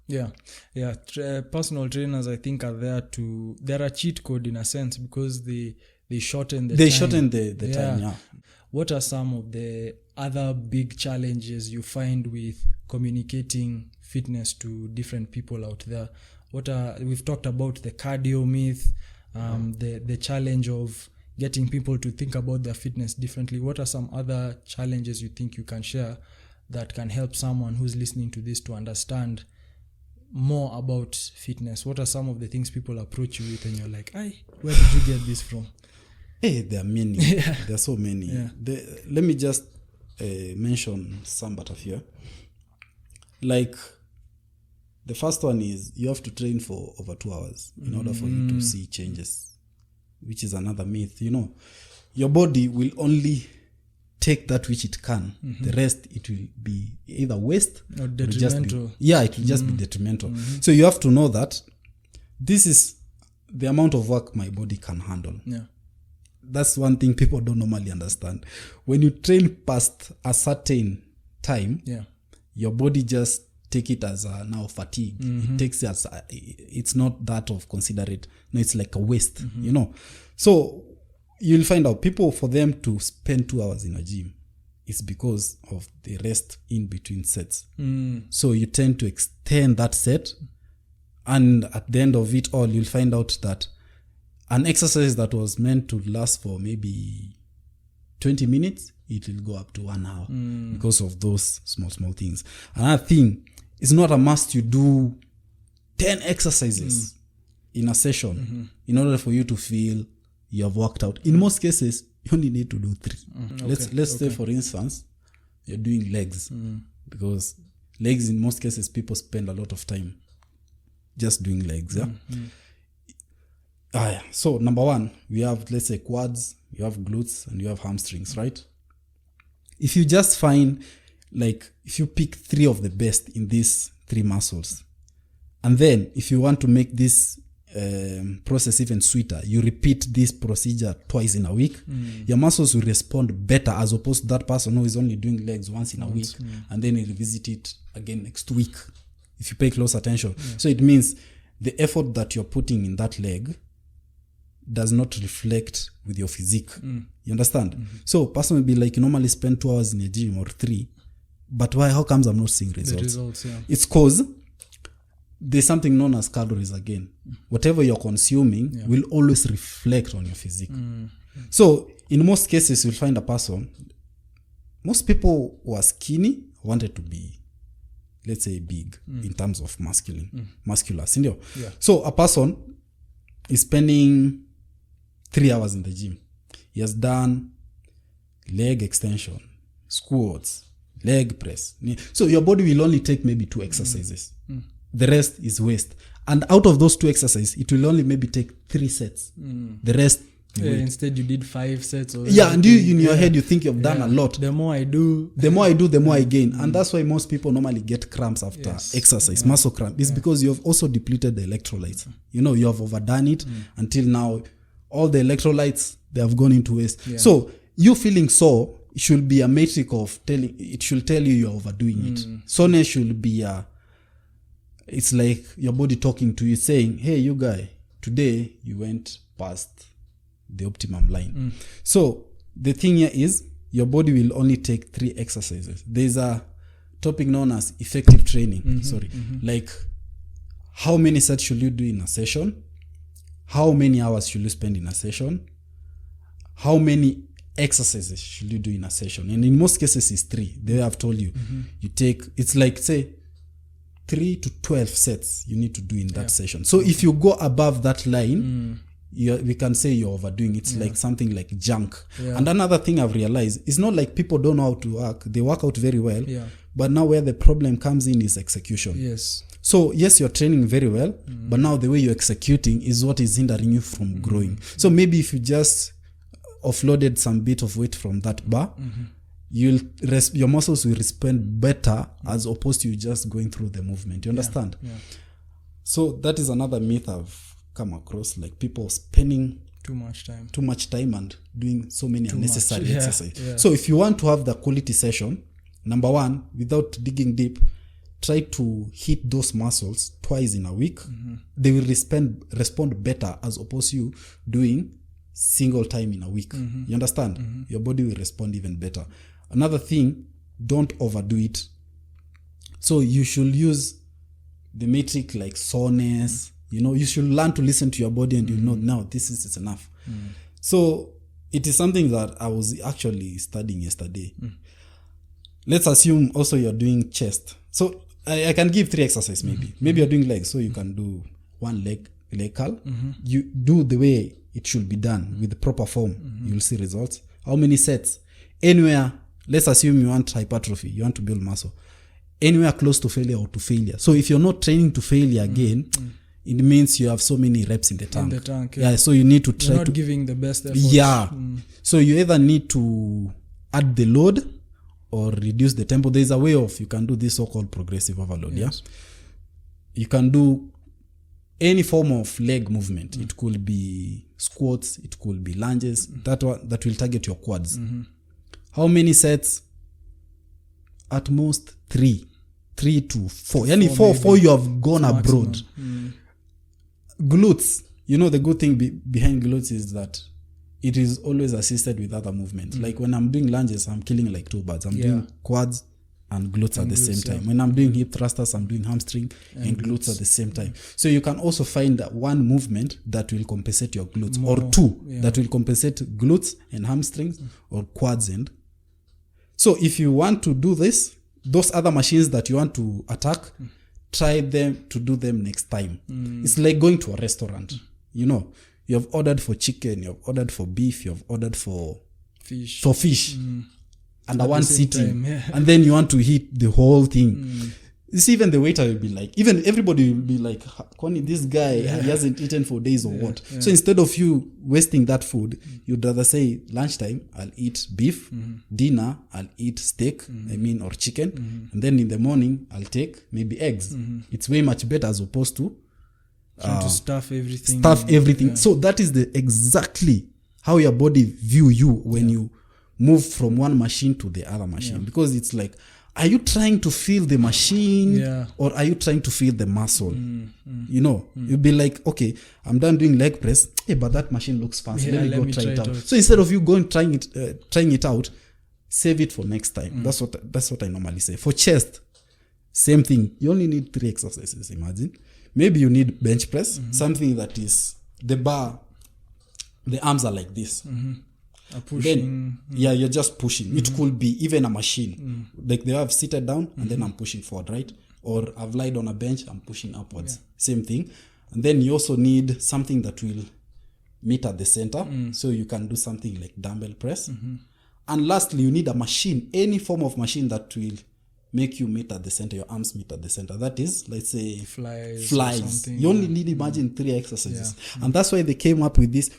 Personal trainers, I think, they're a cheat code in a sense, because they shorten the time. What are some of the other big challenges you find with communicating fitness to different people out there? We've talked about the cardio myth, the challenge of getting people to think about their fitness differently. What are some other challenges you think you can share that can help someone who's listening to this to understand more about fitness? What are some of the things people approach you with and you're like, where did you get this from? Hey, there are many. There are so many. Let me just mention some but a few. Like, the first one is you have to train for over 2 hours in order for you to see changes, which is another myth. You know, your body will only take that which it can. The rest, it will be either waste or detrimental. It will just be detrimental. So you have to know that this is the amount of work my body can handle. That's one thing people don't normally understand. When you train past a certain time, your body just take it as now fatigue. It takes it as it's not that of considerate. No, it's like a waste, you know. So you'll find out people, for them to spend 2 hours in a gym, it's because of the rest in between sets. So you tend to extend that set, and at the end of it all, you'll find out that an exercise that was meant to last for maybe 20 minutes, it will go up to 1 hour because of those small things. Another thing, it's not a must you do 10 exercises in a session in order for you to feel you have worked out. In most cases, you only need to do 3. Let's say, for instance, you're doing legs, because legs, in most cases, people spend a lot of time just doing legs. So number 1, we have, let's say, quads, you have glutes, and you have hamstrings, right? If you just find, like, if you pick 3 of the best in these 3 muscles, and then if you want to make this process even sweeter, you repeat this procedure twice in a week, your muscles will respond better as opposed to that person who is only doing legs once in a week and then you revisit it again next week if you pay close attention. So it means the effort that you're putting in that leg does not reflect with your physique. You understand? So person will be like, you normally spend 2 hours in a gym or 3, but why? How comes I'm not seeing results? The results, yeah. It's cause there's something known as calories again. Whatever you're consuming will always reflect on your physique. So in most cases, you'll find a person, most people who are skinny wanted to be, let's say, big in terms of muscular. Yeah. So a person is spending 3 hours in the gym. He has done leg extension, squats, leg press. So your body will only take maybe 2 exercises. The rest is waste. And out of those 2 exercises, it will only maybe take 3 sets. The rest, instead you did 5 sets. Or and you in your head, you think you've done a lot. The more I do, the more I gain. And that's why most people normally get cramps after exercise, muscle cramp. It's because you have also depleted the electrolytes. You have overdone it until now. All the electrolytes, they have gone into waste. So you feeling sore, it should be a metric of it should tell you you're overdoing it. Soreness should be it's like your body talking to you saying, hey, you guy, today you went past the optimum line. So the thing here is your body will only take 3 exercises. There's a topic known as effective training. Like how many sets should you do in a session? How many hours should you spend in a session? How many exercises should you do in a session? And in most cases it's 3. They have told you. You take, it's like say 3 to 12 sets you need to do in that session. So if you go above that line, we can say you're overdoing. It's like something like junk. And another thing I've realized, it's not like people don't know how to work. They work out very well. But now where the problem comes in is execution. So yes, you're training very well, but now the way you're executing is what is hindering you from growing. So maybe if you just offloaded some bit of weight from that bar, your muscles will respond better as opposed to you just going through the movement. You understand? So that is another myth I've come across, like people spending too much time and doing so many unnecessary exercises. So if you want to have the quality session, number 1, without digging deep, try to hit those muscles twice in a week. They will respond better as opposed to you doing single time in a week. You understand? Your body will respond even better. Another thing, don't overdo it. So you should use the metric like soreness. You should learn to listen to your body and now this is enough. So it is something that I was actually studying yesterday. Let's assume also you're doing chest. So I can give 3 exercises maybe. Maybe you're doing legs, so you can do 1 leg curl. You do the way it should be done with the proper form. You'll see results. How many sets? Anywhere, let's assume you want hypertrophy, you want to build muscle. Anywhere close to failure or to failure. So if you're not training to failure again, it means you have so many reps in the tank. So you need to try you're not giving the best effort. So you either need to add the load or reduce the tempo. There's a way of, you can do this so-called progressive overload. You can do any form of leg movement. It could be squats, it could be lunges. That will target your quads. How many sets? At most 3 to 4. Four you have gone abroad. Glutes, the good thing behind glutes is that it is always assisted with other movements. Like when I'm doing lunges, I'm killing like 2 birds. I'm doing quads and glutes at the same time. When I'm doing hip thrusters, I'm doing hamstring and glutes at the same time. So you can also find that one movement that will compensate your glutes, or 2 that will compensate glutes and hamstrings, or quads and. So if you want to do this, those other machines that you want to attack, try them to do them next time. It's like going to a restaurant. You have ordered for chicken, you have ordered for beef, you have ordered for fish. Under one sitting, and then you want to hit the whole thing. It's even the waiter will be like, even everybody will be like, Connie, this guy, he hasn't eaten for days or what? So instead of you wasting that food, you'd rather say, lunchtime, I'll eat beef, dinner, I'll eat steak, or chicken, and then in the morning, I'll take maybe eggs. It's way much better as opposed to Trying to stuff everything. Yeah. So that is the exactly how your body view you when you move from one machine to the other machine. Because it's like, are you trying to feel the machine or are you trying to feel the muscle? You know, you'll be like, okay, I'm done doing leg press, but that machine looks fancy. Let me try it out. So instead of you going trying it out, save it for next time. That's what I normally say. For chest, same thing. You only need 3 exercises. Imagine, maybe you need bench press, something that is the bar, the arms are like this. Then you're just pushing. It could be even a machine, like they have seated down and then I'm pushing forward, right? Or I've lied on a bench, I'm pushing upwards. Same thing. And then you also need something that will meet at the center, so you can do something like dumbbell press. And lastly, you need a machine, any form of machine that will make you meet at the center, your arms meet at the center. That is, let's say, flies. You only need, imagine, 3 exercises. And that's why they came up with this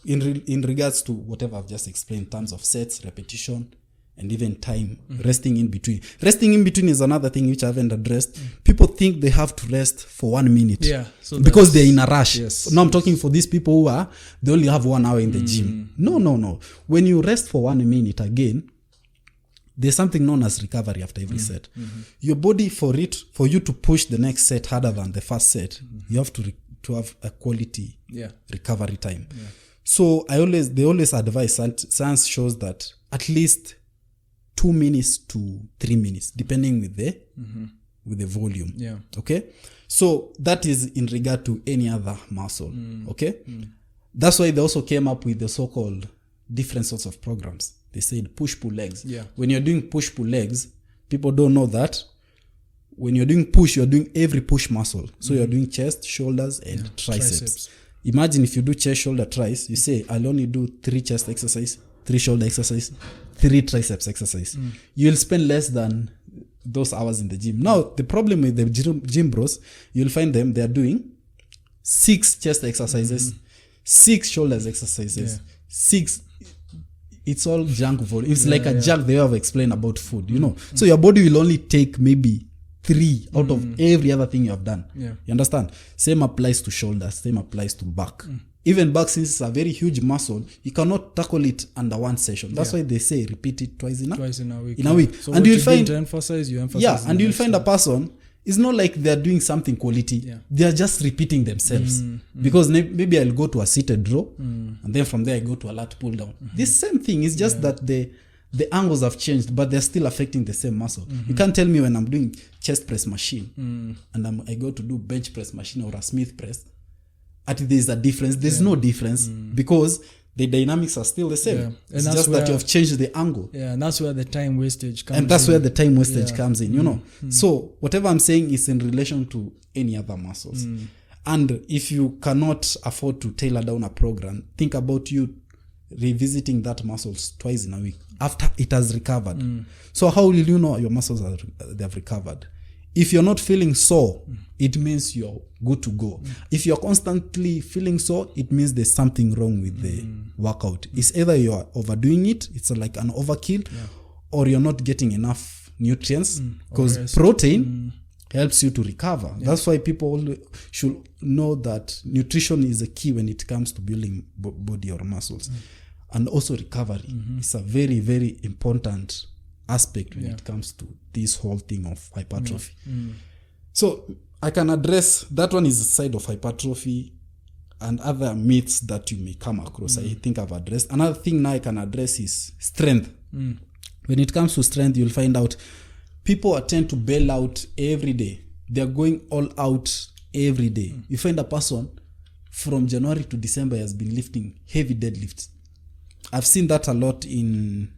in regards to whatever I've just explained in terms of sets, repetition, and even time, resting in between. Resting in between is another thing which I haven't addressed. People think they have to rest for 1 minute because they're in a rush. Now I'm talking for these people who they only have 1 hour in the gym. No. When you rest for 1 minute, again, there's something known as recovery after every set. Your body, for you to push the next set harder than the first set, you have to have a quality recovery time. So they always advise, science shows that at least 2 minutes to 3 minutes, depending with the volume. Okay, so that is in regard to any other muscle. Okay, that's why they also came up with the so-called different sorts of programs. They said push-pull legs. When you're doing push-pull legs, people don't know that when you're doing push, you're doing every push muscle. So you're doing chest, shoulders, and triceps. Imagine if you do chest, shoulder, triceps, you say, I'll only do 3 chest exercise, 3 shoulder exercise, 3 triceps exercise. You'll spend less than those hours in the gym. Now, the problem with the gym bros, you'll find them, they're doing 6 chest exercises, 6 shoulders exercises, 6. It's all junk volume. It's like a junk they have explained about food, you know. So your body will only take maybe 3 out of every other thing you have done. You understand? Same applies to shoulders. Same applies to back. Even back, since it's a very huge muscle, you cannot tackle it under one session. That's why they say repeat it twice in a week. So and you'll find to emphasize, you emphasize. And you'll find a person. It's not like they're doing something quality. They are just repeating themselves. Because maybe I'll go to a seated row, and then from there I go to a lat pull down. This same thing is just that the angles have changed, but they're still affecting the same muscle. You can't tell me when I'm doing chest press machine and I go to do bench press machine or a Smith press, there's a difference. There's no difference because the dynamics are still the same. It's just that you have changed the angle. And that's where the time wastage comes in. And that's where the time wastage comes in, you know. So whatever I'm saying is in relation to any other muscles. And if you cannot afford to tailor down a program, think about you revisiting that muscles twice in a week after it has recovered. So how will you know your muscles they have recovered? If you're not feeling sore, it means you're good to go. If you're constantly feeling sore, it means there's something wrong with the workout. It's either you're overdoing it, it's like an overkill, or you're not getting enough nutrients, because protein helps you to recover. That's why people should know that nutrition is a key when it comes to building body or muscles. And also recovery. It's a very, very important aspect when it comes to this whole thing of hypertrophy. So I can address that one is the side of hypertrophy and other myths that you may come across. I think I've addressed. Another thing now I can address is strength. When it comes to strength, you'll find out people tend to bail out every day. They're going all out every day. You find a person from January to December has been lifting heavy deadlifts. I've seen that a lot in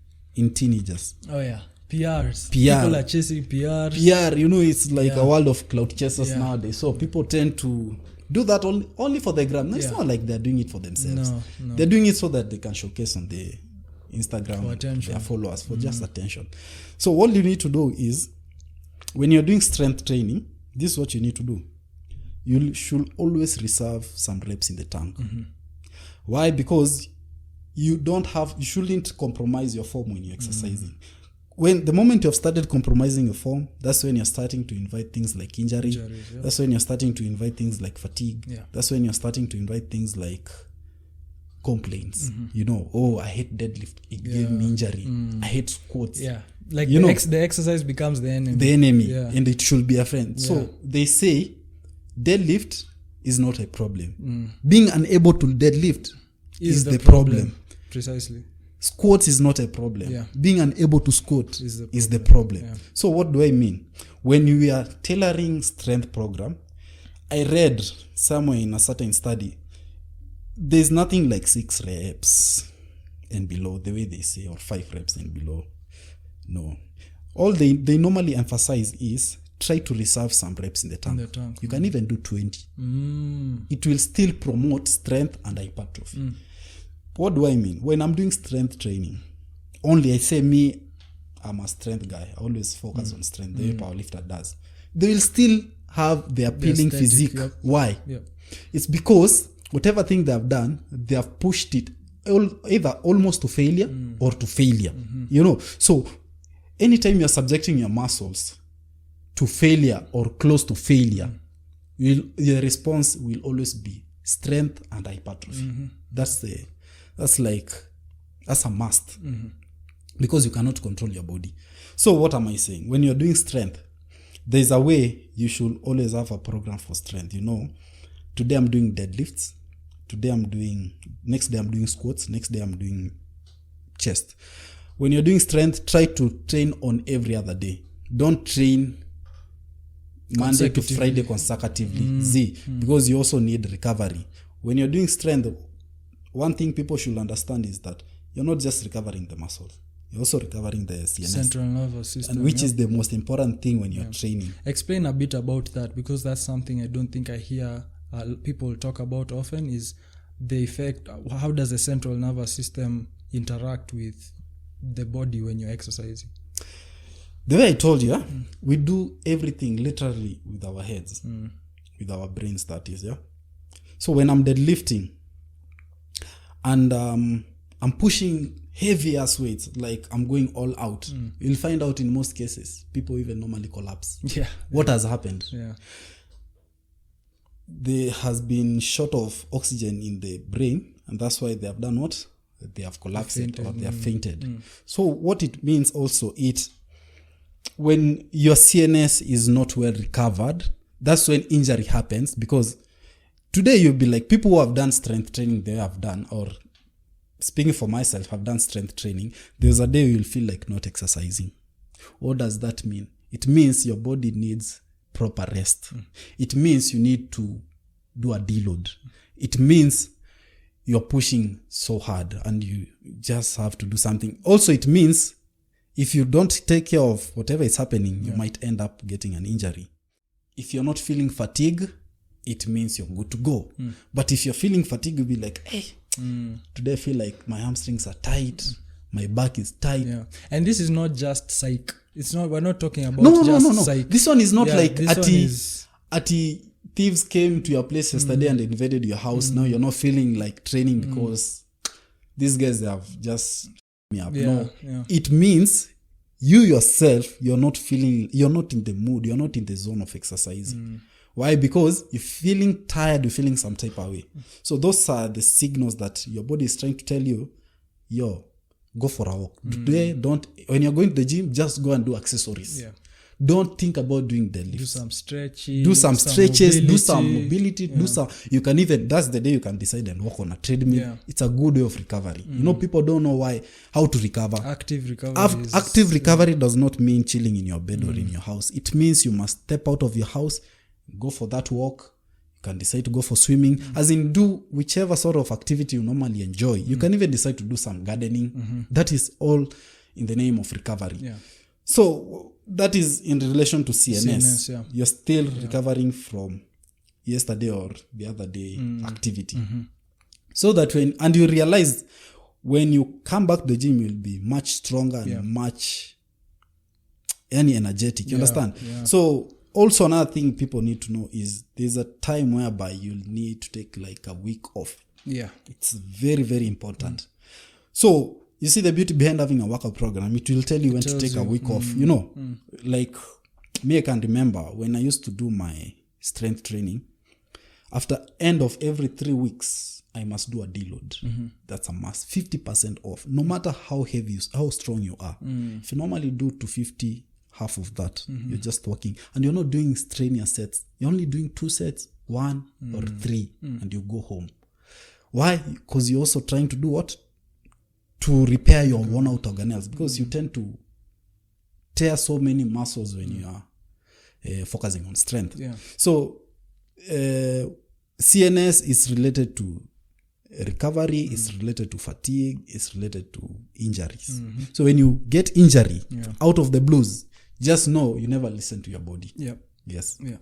teenagers. PRs. People are chasing PRs. PR, you know, it's like a world of cloud chasers nowadays. So people tend to do that only for the gram. No, it's not like they're doing it for themselves. No. They're doing it so that they can showcase on the Instagram their followers for just attention. So what you need to do is, when you're doing strength training, this is what you need to do. You should always reserve some reps in the tank. Why? Because you shouldn't compromise your form when you're exercising. when the moment you have started compromising your form, that's when you're starting to invite things like injuries. Yeah. That's when you're starting to invite things like fatigue. Yeah. That's when you're starting to invite things like complaints. You know, oh, I hate deadlift, it gave me injury. I hate squats. Yeah, like you know, the exercise becomes the enemy. The enemy, yeah. And it should be a friend. Yeah. So they say deadlift is not a problem. Being unable to deadlift is the problem. Precisely. Squats is not a problem. Yeah. Being unable to squat is the problem. Yeah. So what do I mean? When we are tailoring strength program, I read somewhere in a certain study, there's nothing like 6 reps and below, the way they say, or 5 reps and below. No. All they normally emphasize is try to reserve some reps in the tank. You can even do 20. It will still promote strength and hypertrophy. What do I mean? When I'm doing strength training, only I say me, I'm a strength guy. I always focus on strength, the way powerlifter does. They will still have the appealing physique. Yep. Why? Yep. It's because whatever thing they have done, they have pushed it either almost to failure or to failure. You know, so anytime you're subjecting your muscles to failure or close to failure, the response will always be strength and hypertrophy. That's a must. Because you cannot control your body. So what am I saying? When you're doing strength, there's a way you should always have a program for strength. You know, today I'm doing deadlifts. Next day I'm doing squats. Next day I'm doing chest. When you're doing strength, try to train on every other day. Don't train Monday to Friday consecutively. Because you also need recovery. When you're doing strength, one thing people should understand is that you're not just recovering the muscles. You're also recovering the CNS. Central nervous system. And which is the most important thing when you're training. Explain a bit about that, because that's something I don't think I hear people talk about often, is the effect. How does the central nervous system interact with the body when you're exercising? The way I told you, we do everything literally with our heads, with our brains, that is. So when I'm deadlifting and I'm pushing heavy ass weights, like I'm going all out, you'll find out in most cases people even normally collapse. What has happened? There has been short of oxygen in the brain, and that's why they have done what? They have collapsed or they have fainted. So what it means also, when your CNS is not well recovered, that's when injury happens. Because today you'll be like, people who have done strength training, they have done, or speaking for myself, I've done strength training. There's a day you'll feel like not exercising. What does that mean? It means your body needs proper rest. It means you need to do a deload. It means you're pushing so hard and you just have to do something. Also, it means if you don't take care of whatever is happening, you might end up getting an injury. If you're not feeling fatigue, it means you're good to go. But if you're feeling fatigue, you'll be like, hey, today I feel like my hamstrings are tight, my back is tight. And this is not just psych. We're not talking about just psych. This one is not like thieves came to your place yesterday and invaded your house. Now you're not feeling like training because these guys, they have just me up. It means you yourself, you're not in the mood, you're not in the zone of exercising. Why? Because you're feeling tired, you're feeling some type of way. So those are the signals that your body is trying to tell you, go for a walk. Today, when you're going to the gym, just go and do accessories. Don't think about doing deadlifts. Do some stretching. Do some stretches, do some mobility, you can even, that's the day you can decide and walk on a treadmill. It's a good way of recovery. You know, people don't know how to recover. Active recovery. Active recovery does not mean chilling in your bed or in your house. It means you must step out of your house, go for that walk. You can decide to go for swimming, as in do whichever sort of activity you normally enjoy. You can even decide to do some gardening. That is all in the name of recovery. So that is in relation to CNS. You're still recovering from yesterday or the other day activity. So that and you realize when you come back to the gym, you'll be much stronger and much energetic. You understand? So also another thing people need to know is there's a time whereby you'll need to take like a week off. It's very, very important. So you see the beauty behind having a workout program. It will tell you when to take a week off. You know, like me, I can remember when I used to do my strength training. After end of every 3 weeks, I must do a deload. That's a must. 50% off. No matter how heavy, how strong you are. If you normally do to 50, half of that, you're just working. And you're not doing strenuous sets. You're only doing 2 sets, 1 or 3, and you go home. Why? Because you're also trying to do what? To repair your worn out organelles. Because you tend to tear so many muscles when you are focusing on strength. Yeah. So, CNS is related to recovery, is related to fatigue, is related to injuries. So when you get injury out of the blues, just know you never listen to your body. Yeah. Yes. Yeah.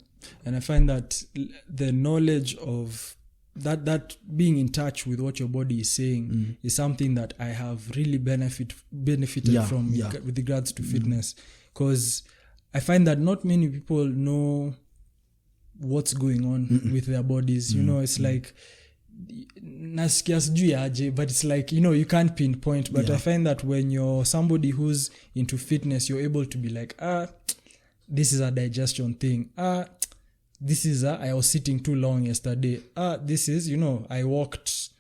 And I find that the knowledge of that being in touch with what your body is saying is something that I have really benefited from with regards to fitness, because I find that not many people know what's going on with their bodies. You know, it's like nasikia sijui aje, but it's like, you know, you can't pinpoint. But I find that when you're somebody who's into fitness, you're able to be like, this is a digestion thing. This is I was sitting too long yesterday. This is, you know, I walked.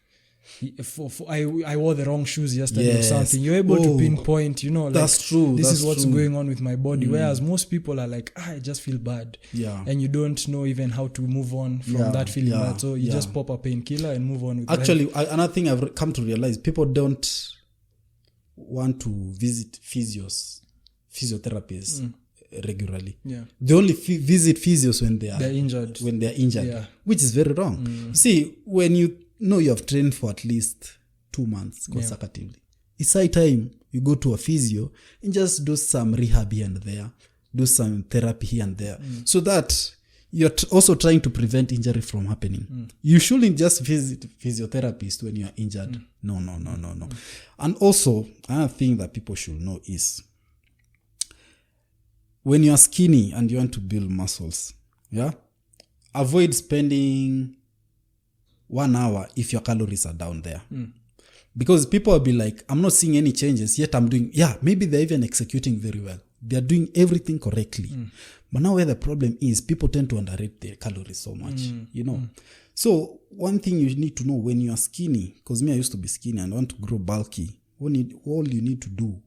I wore the wrong shoes yesterday or something. You're able to pinpoint, you know, like, that's true. This that's is what's true. going on with my body. Whereas most people are like, I just feel bad. Yeah. And you don't know even how to move on from that feeling bad. So you just pop a painkiller and move on with Actually, another thing I've come to realize, people don't want to visit physiotherapists regularly. Yeah. They only visit physios when they're injured. When they're injured, which is very wrong. See, when you know you have trained for at least 2 months consecutively, it's high time you go to a physio and just do some rehab here and there, do some therapy here and there, so that you're also trying to prevent injury from happening. You shouldn't just visit physiotherapist when you're injured. No. And also, another thing that people should know is, when you're skinny and you want to build muscles, avoid spending 1 hour if your calories are down there. Because people will be like, I'm not seeing any changes, yet I'm doing, maybe they're even executing very well. They're doing everything correctly. But now where the problem is, people tend to underrate their calories so much, you know. So one thing you need to know when you are skinny, because me, I used to be skinny and want to grow bulky, all you need to do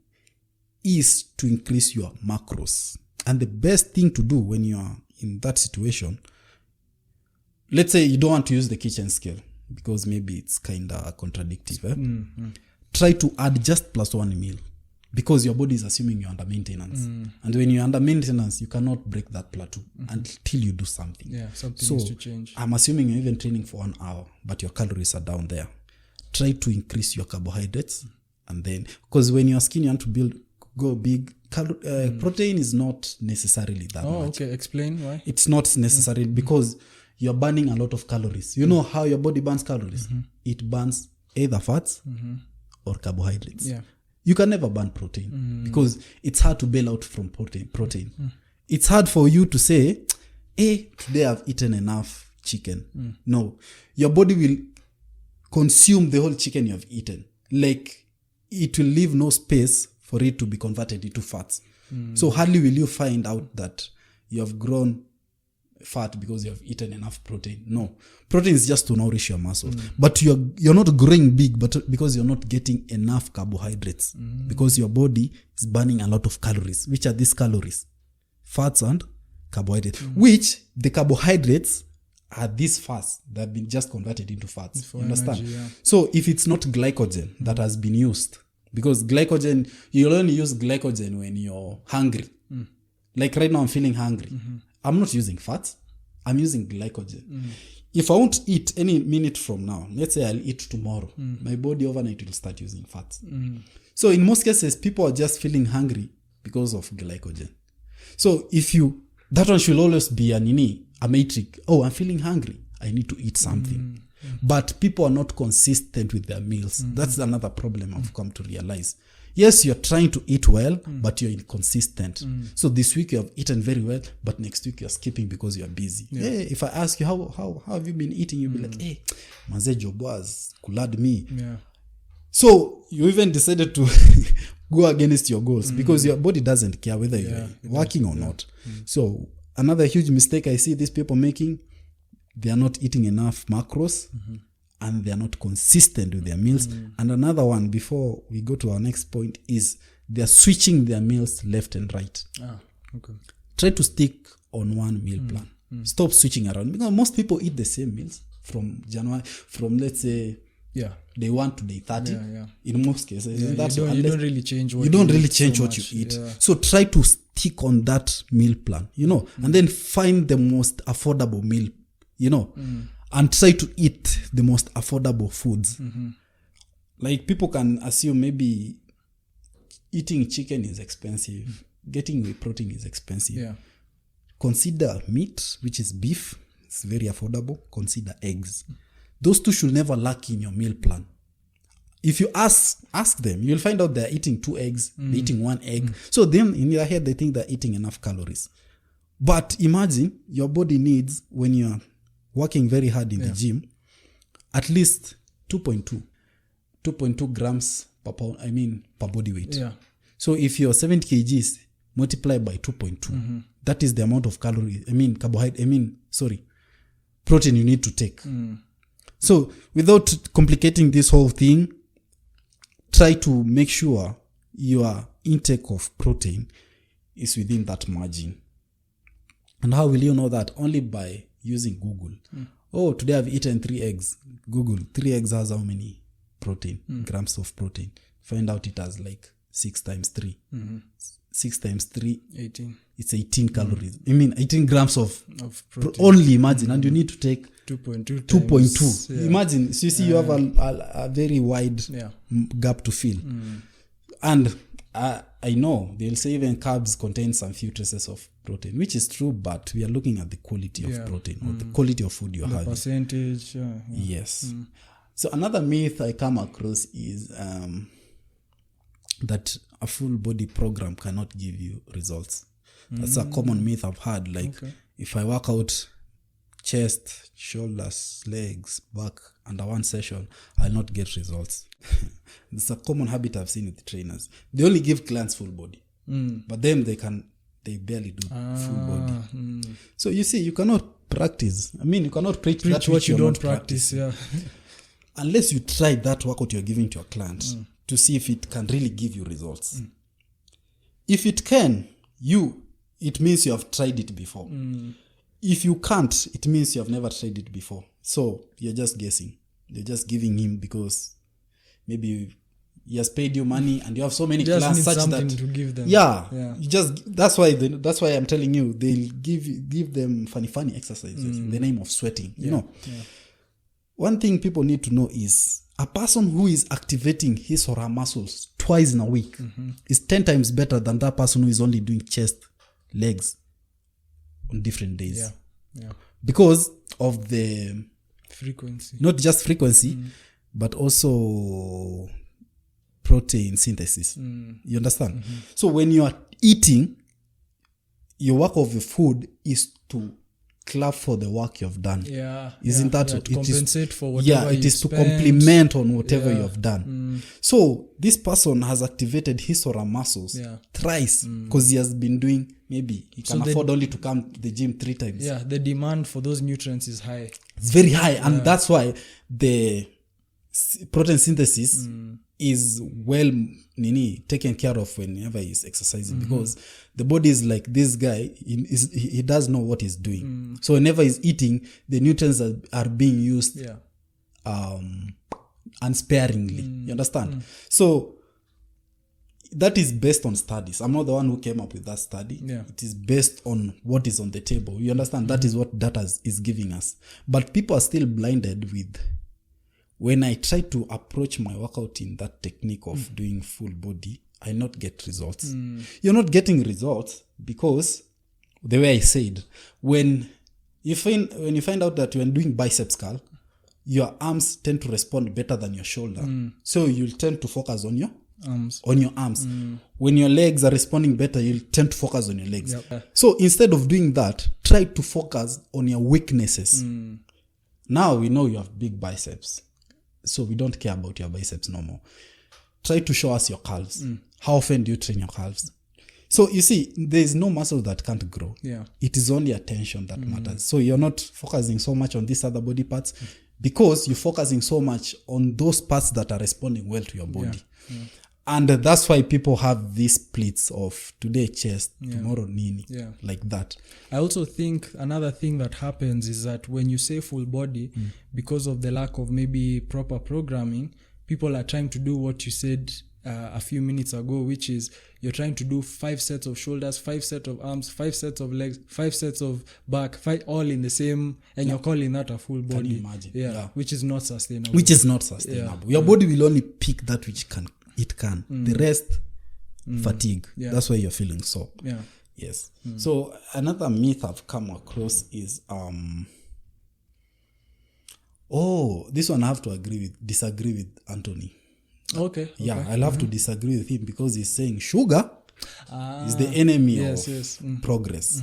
is to increase your macros. And the best thing to do when you are in that situation, let's say you don't want to use the kitchen scale because maybe it's kind of contradictory. Try to add just +1 meal, because your body is assuming you're under maintenance. And when you're under maintenance, you cannot break that plateau until you do something. Yeah, something needs to change. I'm assuming you're even training for 1 hour, but your calories are down there. Try to increase your carbohydrates. And then, because when you're skinny, you want to go big. Protein is not necessarily that much. Okay. Explain why. It's not necessary because you're burning a lot of calories. You know how your body burns calories? It burns either fats or carbohydrates. Yeah. You can never burn protein because it's hard to bail out from protein. It's hard for you to say, today I've eaten enough chicken. No, your body will consume the whole chicken you have eaten. Like, it will leave no space for it to be converted into fats. So hardly will you find out that you have grown fat because you have eaten enough protein. No, protein is just to nourish your muscles. But you're not growing big, but because you're not getting enough carbohydrates, because your body is burning a lot of calories. Which are these calories? Fats and carbohydrates. Which the carbohydrates are these fats that have been just converted into fats. You understand? Energy, So if it's not glycogen that has been used, because glycogen, you'll only use glycogen when you're hungry. Like right now, I'm feeling hungry. I'm not using fats. I'm using glycogen. If I won't eat any minute from now, let's say I'll eat tomorrow, my body overnight will start using fats. So in most cases, people are just feeling hungry because of glycogen. So that one should always be a matrix. Oh, I'm feeling hungry. I need to eat something. But people are not consistent with their meals. That's another problem I've come to realize. Yes, you're trying to eat well, but you're inconsistent. So this week you have eaten very well, but next week you're skipping because you're busy. Hey, if I ask you, how have you been eating? You'll be like, hey, maze job was kulad me. So you even decided to go against your goals because your body doesn't care whether you're working or not. So another huge mistake I see these people making, they are not eating enough macros and they are not consistent with their meals. And another one before we go to our next point is they are switching their meals left and right. Okay. Try to stick on one meal plan. Stop switching around because most people eat the same meals from let's say day 1 to day 30 in most cases. You don't really change what you eat. So try to stick on that meal plan, and then find the most affordable meal, and try to eat the most affordable foods. Like people can assume maybe eating chicken is expensive, getting whey protein is expensive. Consider meat, which is beef. It's very affordable. Consider eggs. Those two should never lack in your meal plan. If you ask them, you'll find out they're eating 2 eggs, they're eating 1 egg. So then in their head, they think they're eating enough calories. But imagine your body needs, when you're working very hard in the gym, at least 2.2 grams per pound, per body weight. So if you're 70 kgs, multiply by 2.2. That is the amount of calories, protein you need to take. So without complicating this whole thing, try to make sure your intake of protein is within that margin. And how will you know that? Only by using Google. Oh, today I've eaten 3 eggs. Google, 3 eggs has how many protein, grams of protein? Find out it has like 6 times 3. 6 times 3, 18. It's 18 calories. 18 grams of protein. Only imagine. And you need to take 2.2. Yeah. Imagine. So you see, you have a very wide gap to fill. And I know they'll say even carbs contain some few traces of protein, which is true, but we are looking at the quality of protein or the quality of food you're having. Percentage. Yes. So another myth I come across is that a full body program cannot give you results. That's a common myth I've had. Like if I work out chest, shoulders, legs, back under one session, I'll not get results. It's a common habit I've seen with trainers. They only give clients full body, but then they barely do full body. So you see, you cannot practice. You cannot preach that what you don't practice. Unless you try that workout you're giving to your client to see if it can really give you results. If it can, it means you have tried it before. If you can't, it means you have never tried it before. So you're just guessing. You're just giving him because maybe he has paid you money and you have so many clients such that to give them. You just that's why I'm telling you they'll give them funny exercises in the name of sweating. You know. One thing people need to know is a person who is activating his or her muscles twice in a week is 10 times better than that person who is only doing chest, legs on different days. Because of the frequency. Not just frequency, but also protein synthesis. You understand? So when you are eating, your work of the food is to clap for the work you've done. Isn't that to compensate for whatever it is to compliment on whatever you have done. So this person has activated his or her muscles thrice because he has been doing, maybe he can afford only to come to the gym 3 times. The demand for those nutrients is high. It's very high, and that's why the protein synthesis is well taken care of whenever he's exercising, because the body is like, this guy, he does know what he's doing. So whenever he's eating, the nutrients are being used unsparingly. You understand? So that is based on studies. I'm not the one who came up with that study. It is based on what is on the table. You understand? That is what data is giving us. But people are still blinded with, when I try to approach my workout in that technique of doing full body, I not get results. You're not getting results because, the way I said, when you find out that when doing biceps curl, your arms tend to respond better than your shoulder. So you'll tend to focus on your arms. When your legs are responding better, you'll tend to focus on your legs. So instead of doing that, try to focus on your weaknesses. Now we know you have big biceps. so we don't care about your biceps no more. Try to show us your calves. How often do you train your calves? So you see, there is no muscle that can't grow. Yeah. It is only attention that matters. So you're not focusing so much on these other body parts because you're focusing so much on those parts that are responding well to your body. Yeah. And that's why people have these splits of today chest, tomorrow knee, like that. I also think another thing that happens is that when you say full body, because of the lack of maybe proper programming, people are trying to do what you said a few minutes ago, which is you're trying to do 5 sets of shoulders, 5 sets of arms, 5 sets of legs, 5 sets of back, 5 all in the same, and you're calling that a full body. Can you imagine? Yeah, which is not sustainable. Which is not sustainable. Your body will only pick that which it can. The rest, fatigue. That's why you're feeling sore. Yeah. Yes. So another myth I've come across is this one I have to disagree with Anthony. Okay. Yeah, I'll have to disagree with him because he's saying sugar is the enemy of progress.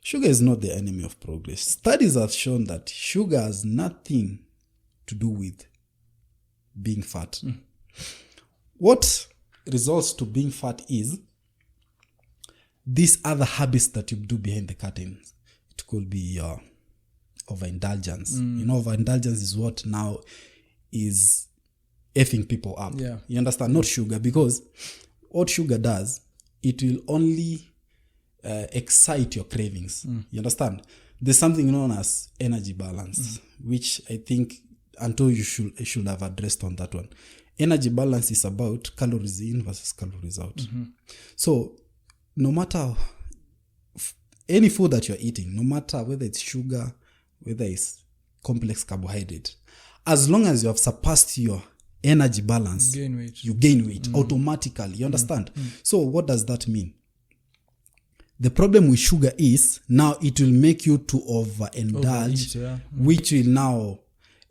Sugar is not the enemy of progress. Studies have shown that sugar has nothing to do with being fat. What results to being fat is these other habits that you do behind the curtains. It could be overindulgence. You know, overindulgence is what now is effing people up. Yeah. You understand? Not sugar, because what sugar does, it will only excite your cravings. You understand? There's something known as energy balance, which I think Anto you should have addressed on that one. Energy balance is about calories in versus calories out. So no matter any food that you're eating, no matter whether it's sugar, whether it's complex carbohydrate, as long as you have surpassed your energy balance, you gain weight automatically. You understand? So what does that mean? The problem with sugar is now it will make you to overindulge, which will now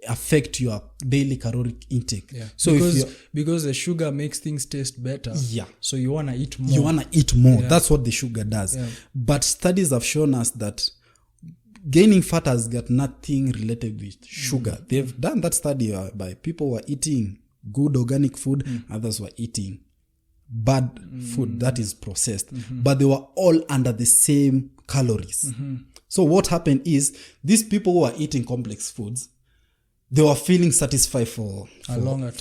affect your daily caloric intake. Yeah. So because the sugar makes things taste better. Yeah. So you want to eat more. You want to eat more. Yeah. That's what the sugar does. Yeah. But studies have shown us that gaining fat has got nothing related with sugar. They've done that study by people who are eating good organic food, others were eating bad food that is processed, but they were all under the same calories. So what happened is these people who are eating complex foods, they were feeling satisfied for a longer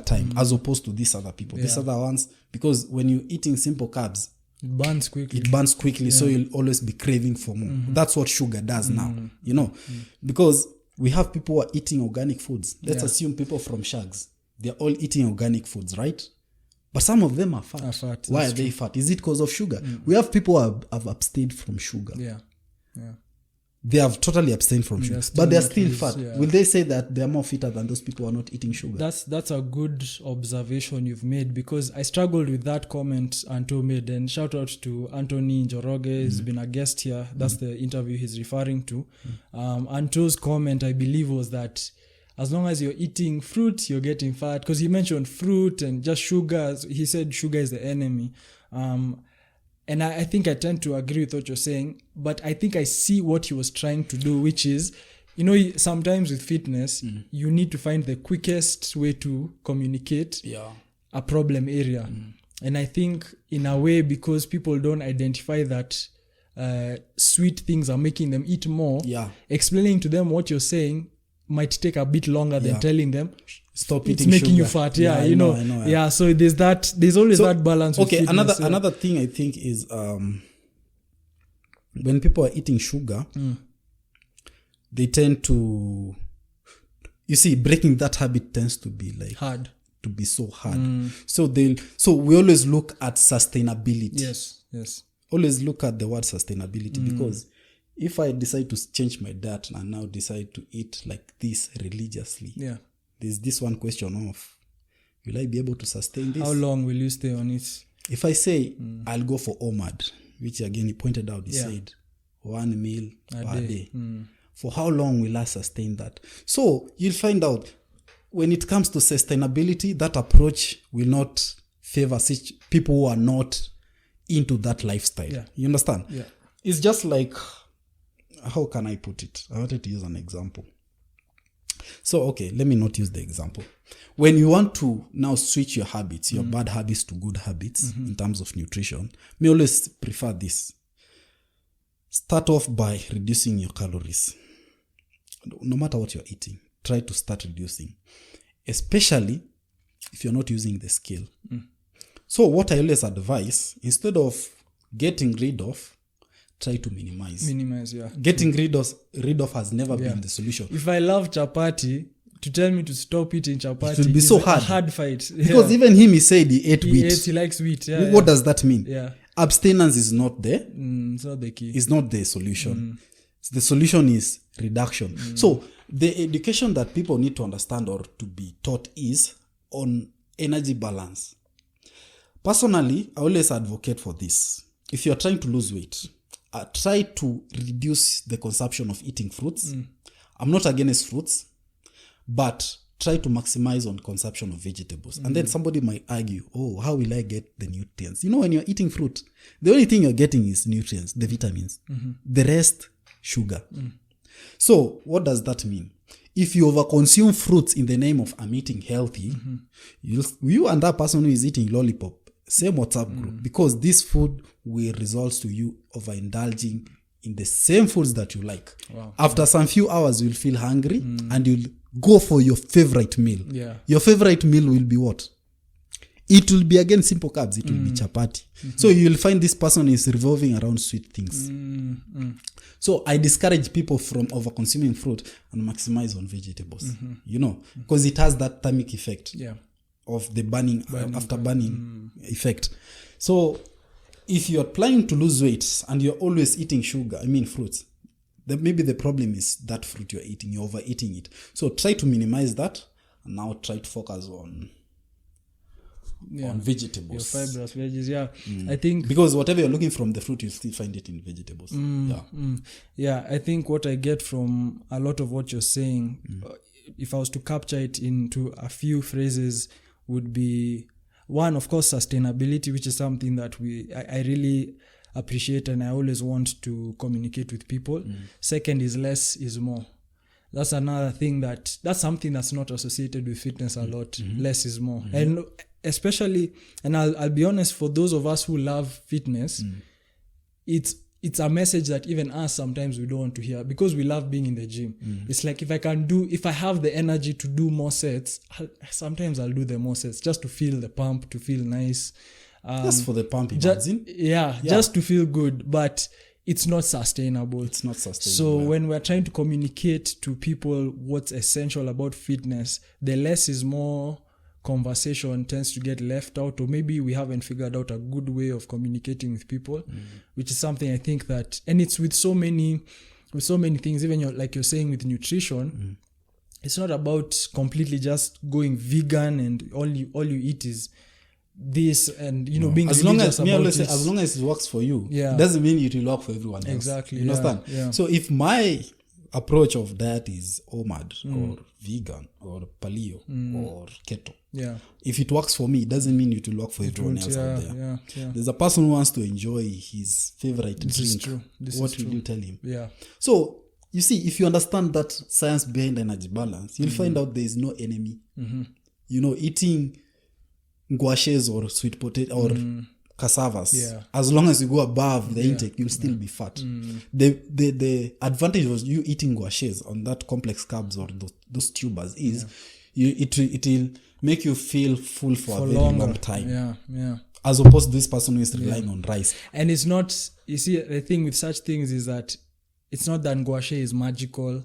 time as opposed to these other people. These other ones, because when you're eating simple carbs, it burns quickly, so you'll always be craving for more. That's what sugar does now, you know, because we have people who are eating organic foods. Let's assume people from Shags, they're all eating organic foods, right? But some of them are fat. Why are they fat? Is it because of sugar? We have people who have abstained from sugar. They have totally abstained from sugar, but they're still fat. Will they say that they're more fitter than those people who are not eating sugar? That's a good observation you've made, because I struggled with that comment Anto made. And shout out to Anthony Njoroge. He's been a guest here. That's the interview he's referring to. Anto's comment, I believe, was that as long as you're eating fruit, you're getting fat. Because he mentioned fruit and just sugar. He said sugar is the enemy. And I think I tend to agree with what you're saying, but I think I see what he was trying to do, which is, you know, sometimes with fitness, you need to find the quickest way to communicate a problem area. And I think in a way, because people don't identify that sweet things are making them eat more, explaining to them what you're saying might take a bit longer than telling them stop it's eating making sugar. You fat. I know. So there's always that balance. Okay, with fitness, another thing I think is when people are eating sugar, they tend to, you see, breaking that habit tends to be like hard, to be so hard. So we always look at sustainability. Yes. Always look at the word sustainability, because if I decide to change my diet and now decide to eat like this religiously, there's this one question of, will I be able to sustain this? How long will you stay on it? If I say I'll go for OMAD, which again he pointed out, he said 1 meal per day. For how long will I sustain that? So you'll find out when it comes to sustainability, that approach will not favor such people who are not into that lifestyle. You understand? It's just like, how can I put it? I wanted to use an example. So, okay, let me not use the example. When you want to now switch your habits, your bad habits to good habits in terms of nutrition, me always prefer this. Start off by reducing your calories. No matter what you're eating, try to start reducing, especially if you're not using the scale. So what I always advise, instead of getting rid of, try to minimize. Yeah. Getting rid of has never been the solution. If I love chapati, to tell me to stop eating chapati, it will be so hard. A hard fight. Because even him, he said he ate wheat. He likes wheat. Yeah, what does that mean? Yeah. Abstinence is not there. It's not the key. It's not the solution. The solution is reduction. So the education that people need to understand or to be taught is on energy balance. Personally, I always advocate for this. If you're trying to lose weight, try to reduce the consumption of eating fruits. I'm not against fruits, but try to maximize on consumption of vegetables. And then somebody might argue, oh, how will I get the nutrients? You know, when you're eating fruit, the only thing you're getting is nutrients, the vitamins. The rest, sugar. So what does that mean? If you overconsume fruits in the name of I'm eating healthy, you and that person who is eating lollipop, same WhatsApp group, because this food will result to you overindulging in the same foods that you like. Wow. After some few hours, you'll feel hungry and you'll go for your favorite meal. Yeah. Your favorite meal will be what? It will be, again, simple carbs. It will be chapati. So you'll find this person is revolving around sweet things. So I discourage people from over-consuming fruit and maximize on vegetables, you know, because it has that thermic effect of the burning after burning effect. So if you're planning to lose weight and you're always eating fruits, then maybe the problem is that fruit you're eating, you're overeating it. So try to minimize that and now try to focus on vegetables. Your fibrous veggies, I think because whatever you're looking from the fruit, you still find it in vegetables. I think what I get from a lot of what you're saying, if I was to capture it into a few phrases, would be one, of course, sustainability, which is something that I really appreciate and I always want to communicate with people. Second is less is more. That's another thing that's something that's not associated with fitness a lot. Less is more. And especially, and I'll be honest, for those of us who love fitness, it's a message that even us sometimes we don't want to hear because we love being in the gym. It's like if I have the energy to do more sets, sometimes I'll do the more sets just to feel the pump, to feel nice. Just for the pump, imagine. Just to feel good, but it's not sustainable. It's not sustainable. So when we're trying to communicate to people what's essential about fitness, the less is more conversation tends to get left out, or maybe we haven't figured out a good way of communicating with people, which is something I think that, and it's with so many things, even like you're saying with nutrition, it's not about completely just going vegan and all you eat is this, and being as long as as long as it works for you, doesn't mean it will work for everyone else. Exactly. You understand? Yeah. So if my approach of diet is OMAD or vegan or paleo or keto, if it works for me, it doesn't mean it will work for everyone else out there. There's a person who wants to enjoy his favorite drink. What will you tell him? So you see, if you understand that science behind energy balance, you'll find out there is no enemy. Eating guashes or sweet potato or cassavas, as long as you go above the intake, you'll still be fat. The advantage was you eating guashes on that complex carbs or those tubers is it will make you feel full for a very long time. As opposed to this person who is relying on rice. And it's not, you see, the thing with such things is that it's not that guashe is magical.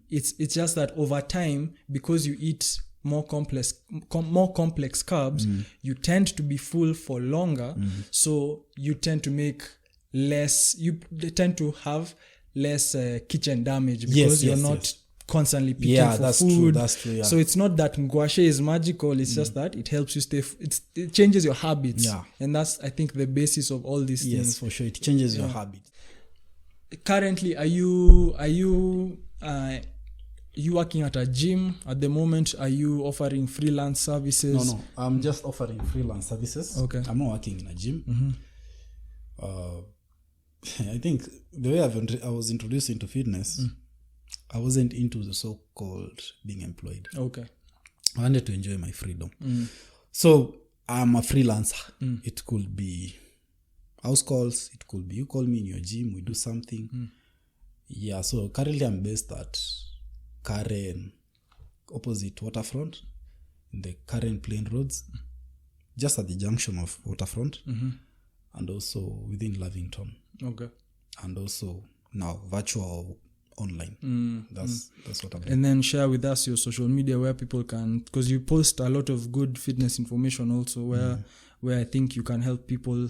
It's just that over time, because you eat more complex carbs, you tend to be full for longer. So you tend to make less, they tend to have less kitchen damage because you're not constantly picking for food. That's true. So it's not that guashe is magical, it's just that it helps you it changes your habits. And that's, I think, the basis of all these things. Yes, for sure. It changes your habits. Currently, are you working at a gym at the moment? Are you offering freelance services? No, I'm just offering freelance services. Okay. I'm not working in a gym. I think the way I was introduced into fitness, I wasn't into the so-called being employed. Okay. I wanted to enjoy my freedom. So I'm a freelancer. It could be house calls. It could be you call me in your gym. We do something. Yeah. So currently I'm based at Karen, opposite Waterfront, in the Karen Plain Roads, just at the junction of Waterfront, and also within Lavington. Okay. And also now virtual online. That's what I'm doing. And then share with us your social media where people can, because you post a lot of good fitness information also where I think you can help people.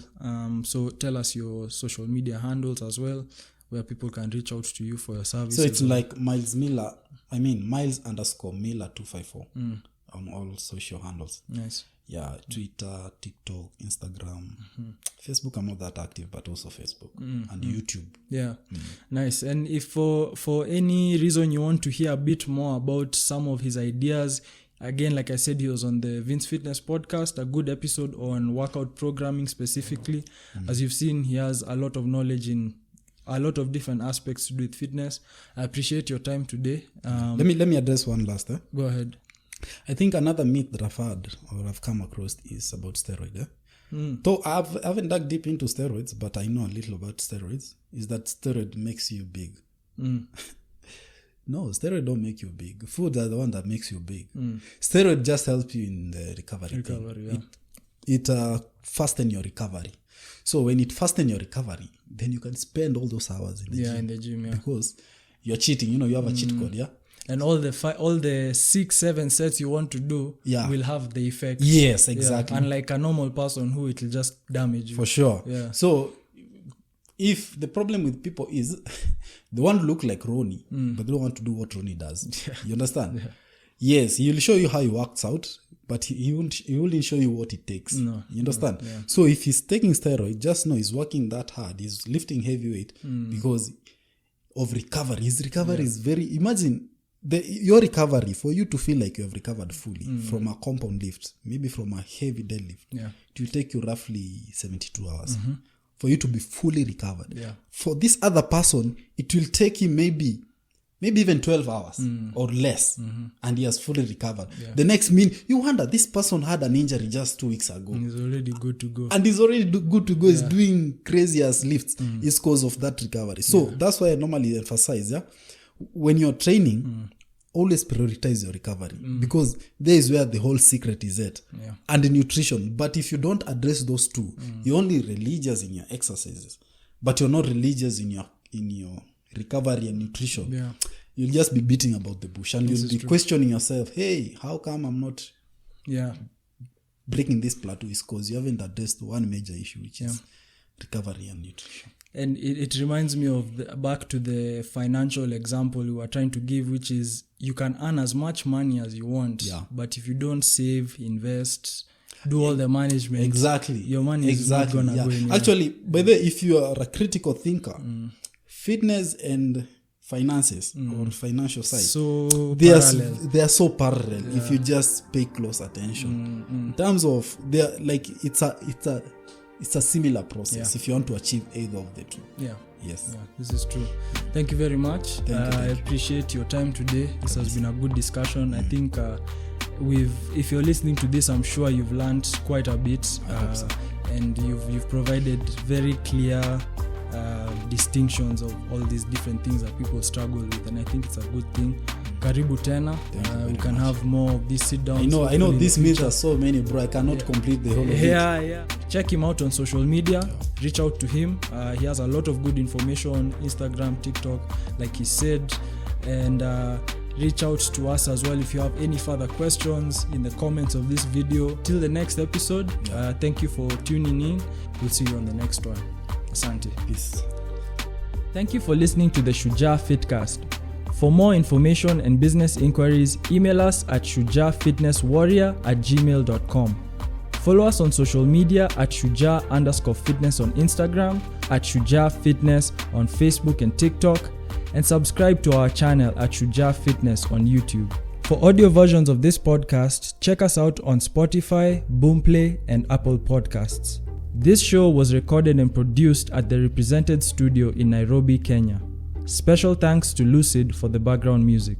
So tell us your social media handles as well, where people can reach out to you for your services. So it's like Miles Miller, Miles_Miller 254 on all social handles. Nice. Yeah, Twitter, TikTok, Instagram, Facebook. I'm not that active, but also Facebook and YouTube. Yeah, nice. And if for any reason you want to hear a bit more about some of his ideas, again, like I said, he was on the Vince Fitness podcast, a good episode on workout programming specifically. As you've seen, he has a lot of knowledge in a lot of different aspects to do with fitness. I appreciate your time today. Let me address one last. Go ahead. I think another myth that I've heard or I've come across is about steroid. Though I haven't dug deep into steroids, but I know a little about steroids, is that steroid makes you big. No, steroid don't make you big. Food are the one that makes you big. Steroid just helps you in the recovery. Yeah. It fasten your recovery. So when it fasten your recovery, then you can spend all those hours in the gym. Because you're cheating. You have a cheat code, yeah? And all the 6-7 sets you want to do will have the effect. Yes, exactly. Unlike a normal person who it will just damage you. For sure. Yeah. So if the problem with people is they want to look like Ronnie, but they don't want to do what Ronnie does. You understand? Yes, he'll show you how he works out, but he won't show you what it takes. No, you understand? Yeah. So if he's taking steroid, just know he's working that hard. He's lifting heavy weight because of recovery. His recovery is very... Imagine... your recovery, for you to feel like you have recovered fully from a compound lift, maybe from a heavy deadlift, it will take you roughly 72 hours for you to be fully recovered. Yeah. For this other person, it will take him maybe even 12 hours or less, and he has fully recovered. Yeah. The next minute, you wonder, this person had an injury just 2 weeks ago. And he's already good to go. He's doing crazy as lifts. It's because of that recovery. So that's why I normally emphasize, when you're training, always prioritize your recovery because there is where the whole secret is at. And the nutrition. But if you don't address those two, you're only religious in your exercises, but you're not religious in your recovery and nutrition. You'll just be beating about the bush, and you'll be questioning yourself, hey, how come I'm not breaking this plateau? Is because you haven't addressed one major issue, which is recovery and nutrition. And it reminds me of back to the financial example we were trying to give, which is you can earn as much money as you want, but if you don't save, invest, do all the management, your money is not going to go anywhere. Actually, by the way, if you are a critical thinker, fitness and finances or financial side, so they are so parallel if you just pay close attention. In terms of it's a similar process if you want to achieve either of the two. Yes. This is true. Thank you very much. I appreciate your time today. This has been a good discussion. I think if you're listening to this, I'm sure you've learned quite a bit, and you've provided very clear distinctions of all these different things that people struggle with, and I think it's a good thing. Karibu tena. We can have more of these sit downs. I know these myths are so many, bro. I cannot complete the whole of it. Check him out on social media. Reach out to him. He has a lot of good information on Instagram, TikTok, like he said, and reach out to us as well if you have any further questions in the comments of this video. Till the next episode, thank you for tuning in. We'll see you on the next one. Asante. Peace. Thank you for listening to the Shujaa Fitcast. For more information and business inquiries, email us at shujaafitnesswarrior@gmail.com. Follow us on social media at Shujaa_fitness on Instagram, at Shujaa Fitness on Facebook and TikTok, and subscribe to our channel at Shujaa Fitness on YouTube. For audio versions of this podcast, check us out on Spotify, Boomplay, and Apple Podcasts. This show was recorded and produced at the Represented Studio in Nairobi, Kenya. Special thanks to Lucid for the background music.